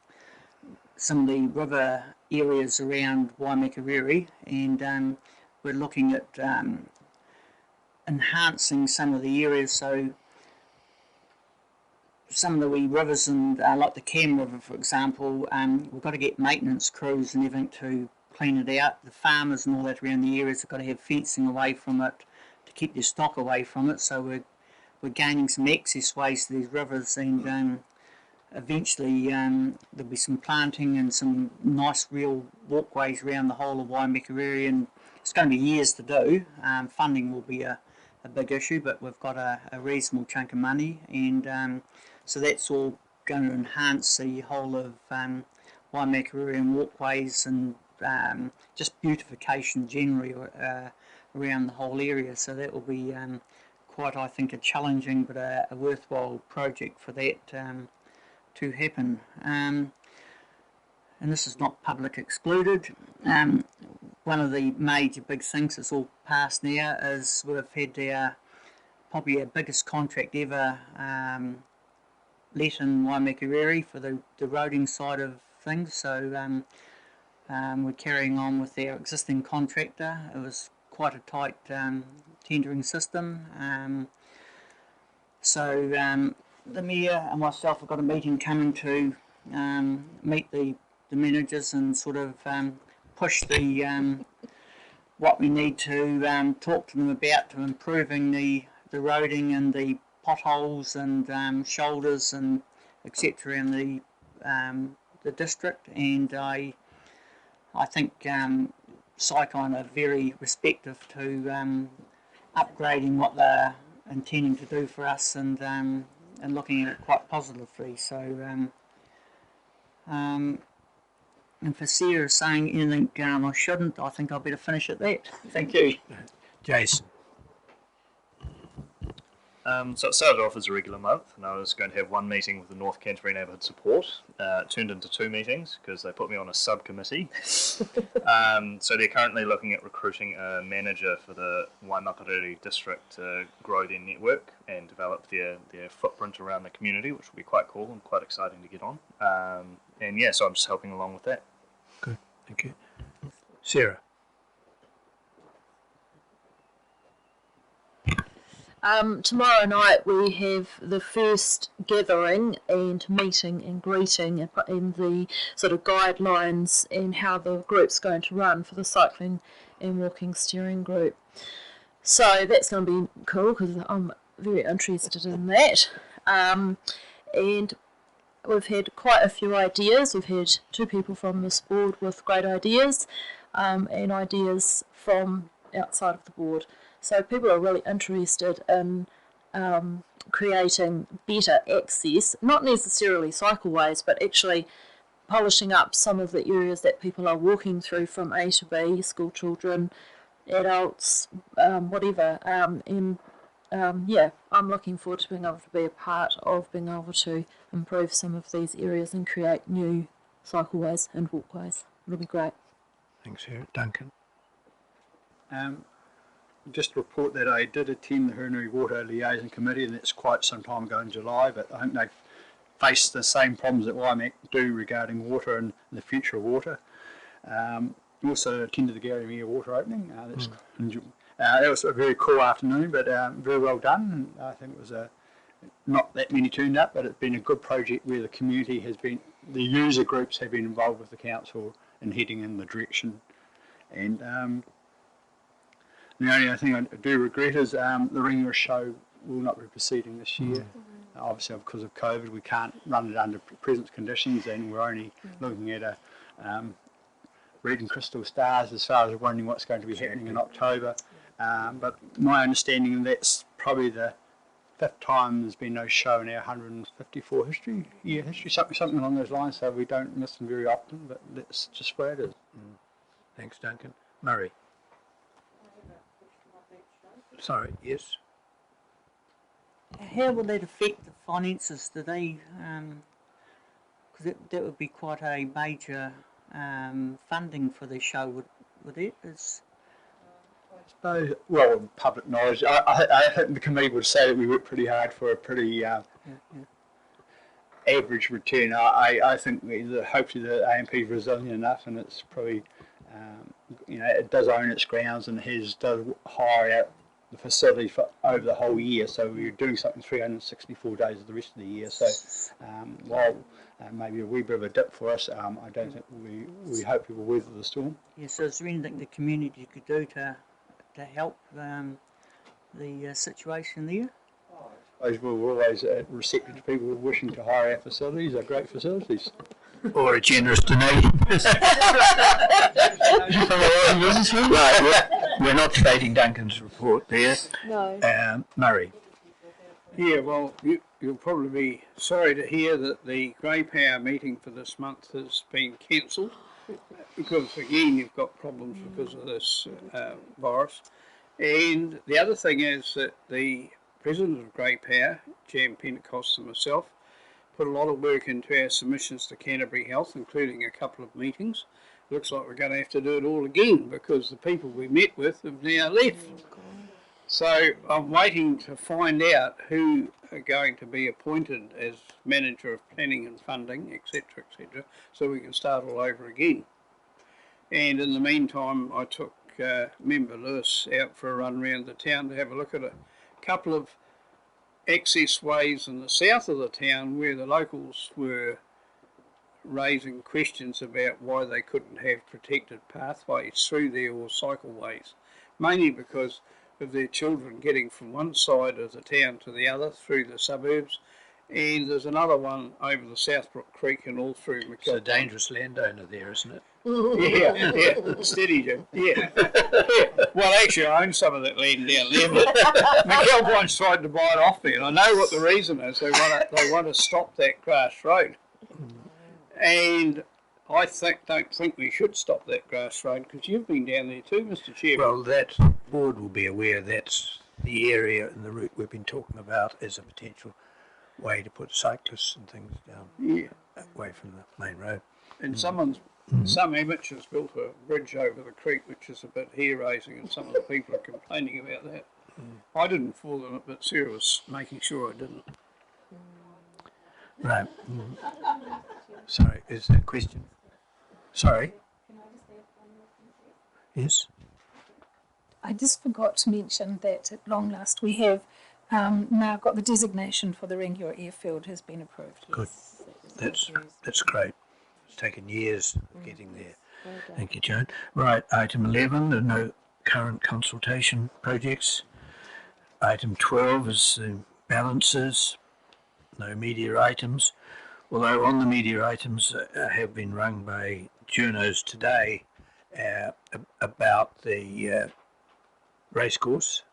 some of the river areas around Waimakariri, and we're looking at enhancing some of the areas. So some of the wee rivers, and like the Cam River, for example, we've got to get maintenance crews and everything to clean it out. The farmers and all that around the areas have got to have fencing away from it to keep their stock away from it. So we're gaining some access ways to these rivers, and eventually there'll be some planting and some nice real walkways around the whole of Waimakariri, and it's going to be years to do. Funding will be a big issue, but we've got a reasonable chunk of money, and so that's all going to enhance the whole of Waimakariri and walkways and just beautification generally around the whole area. So that will be quite, I think, a challenging but a worthwhile project for that to happen. And this is not public excluded. One of the major big things that's all passed now is we've had probably our biggest contract ever let in Waimakariri for the roading side of things. So we're carrying on with our existing contractor. It was quite a tight tendering system. So the Mayor and myself have got a meeting coming to meet the managers and sort of push the what we need to talk to them about to improving the roading and the potholes and shoulders and etc. in the district. And I think Cyclone are very receptive to upgrading what they're intending to do for us, and looking at it quite positively. So and for Sarah saying anything I shouldn't, I think I'll better finish at that. Thank you. Jason. So it started off as a regular month, and I was going to have one meeting with the North Canterbury Neighbourhood Support. It turned into two meetings because they put me on a subcommittee. So they're currently looking at recruiting a manager for the Waimakariri district to grow their network and develop their footprint around the community, which will be quite cool and quite exciting to get on. And yeah, so I'm just helping along with that. Good, thank you. Sarah. Tomorrow night we have the first gathering and meeting and greeting and the sort of guidelines and how the group's going to run for the cycling and walking steering group. So that's going to be cool because I'm very interested in that. And we've had quite a few ideas. We've had two people from this board with great ideas and ideas from outside of the board. So people are really interested in creating better access, not necessarily cycleways, but actually polishing up some of the areas that people are walking through from A to B, school children, adults, whatever. Yeah, I'm looking forward to being able to be a part of being able to improve some of these areas and create new cycleways and walkways. It'll be great. Thanks, Sarah. Duncan. Just to report that I did attend the Hurnuri Water Liaison Committee, and that's quite some time ago in July, but I think they've faced the same problems that Waimak do regarding water and the future of water. Also attended the Gary Mere water opening. That was a very cool afternoon, but very well done. I think it was not that many turned up, but it's been a good project where the community has been, the user groups have been involved with the council in heading in the direction. And the only thing I do regret is the Rangiora show will not be proceeding this year. Obviously, because of COVID, we can't run it under present conditions, and we're only looking at a reading crystal stars as far as wondering what's going to be happening in October. But my understanding that's probably the 5th time there's been no show in our 154 year history, something along those lines. So we don't miss them very often, but that's just where it is. Thanks, Duncan. Murray. Sorry, yes. How will that affect the finances? Do they, because that would be quite a major funding for the show, would it? I suppose, well, public knowledge, I think the committee would say that we worked pretty hard for a pretty average return. I think hopefully the AMP is resilient enough, and it's probably, it does own its grounds and does hire out the facility for over the whole year, so we're doing something 364 days of the rest of the year. So while maybe a wee bit of a dip for us, I don't think we hope we will weather the storm. Yeah, so is there anything the community could do to help the situation there? I suppose we're always receptive to people wishing to hire our facilities. They're great facilities. Or a generous donation. Right, we're not debating Duncan's report there. No. Murray. Yeah, well, you'll probably be sorry to hear that the Grey Power meeting for this month has been cancelled, because again you've got problems because of this virus. And the other thing is that the president of Grey Power, Jan Pentecost, and myself put a lot of work into our submissions to Canterbury Health, including a couple of meetings. Looks like we're going to have to do it all again because the people we met with have now left. So I'm waiting to find out who are going to be appointed as manager of planning and funding, etc., so we can start all over again. And in the meantime, I took member Lewis out for a run around the town to have a look at a couple of access ways in the south of the town where the locals were raising questions about why they couldn't have protected pathways through there or cycleways, mainly because of their children getting from one side of the town to the other through the suburbs. And there's another one over the Southbrook Creek and all through McKelvine. It's a dangerous landowner there, isn't it? Yeah, steady, Jim. Yeah. Well, actually, I own some of that land down there, but McKelvine's tried to buy it off me, and I know what the reason is. They want to stop that grass road, and I don't think we should stop that grass road, because you've been down there too, Mr. Chairman. Well, that board will be aware that's the area and the route we've been talking about as a potential way to put cyclists and things down away from the main road. And some amateurs built a bridge over the creek, which is a bit hair-raising, and some of the people are complaining about that. I didn't fall in it, but Sarah was making sure I didn't. Right. Sorry, is there a question? Sorry? Yes? I just forgot to mention that at long last we have now got the designation for the Rangiora airfield has been approved. Good. That's great. It's taken years of getting there. Thank you, Joan. Right, item 11, there are no current consultation projects. Item 12 is the balances, no media items. Although on the media items have been rung by journos today about the racecourse,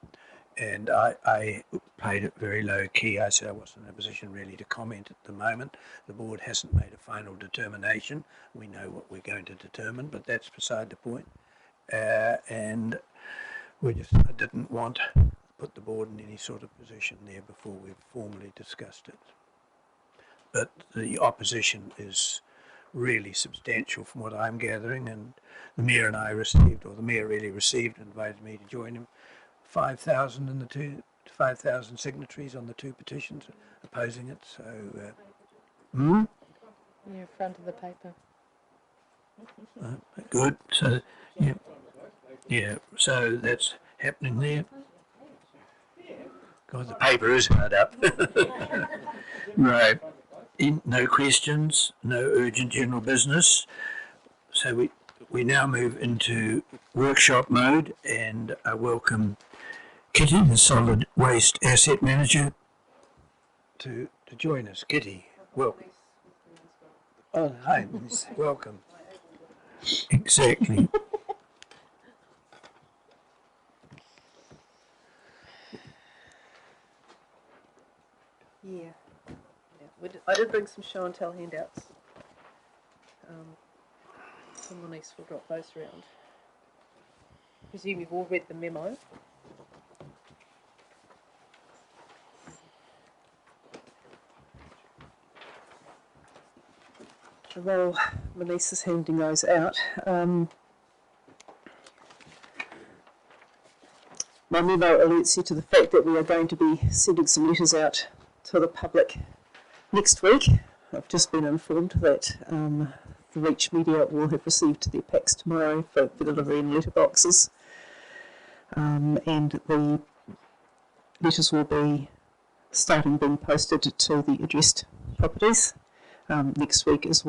and I played it very low key. I said I wasn't in a position really to comment at the moment. The board hasn't made a final determination. We know what we're going to determine, but that's beside the point. And I didn't want to put the board in any sort of position there before we've formally discussed it. But the opposition is really substantial from what I'm gathering, and the Mayor and I received, or the Mayor really received and invited me to join him, 5,000 in the 5,000 signatories on the two petitions opposing it. So, Yeah, front of the paper. Good. So, yeah. So that's happening there. God, the paper is hard up. Right. No questions. No urgent general business. So we now move into workshop mode, and I welcome Kitty, the Solid Waste Asset Manager, to join us. Kitty, welcome. Oh, hi, welcome. Exactly. Yeah. I did bring some show and tell handouts. Someone else will drop those around. I presume you've all read the memo. While Melissa's handing those out, my memo alerts you to the fact that we are going to be sending some letters out to the public next week. I've just been informed that the Reach media will have received their packs tomorrow for delivery in letterboxes, and the letters will be starting being posted to the addressed properties next week as well.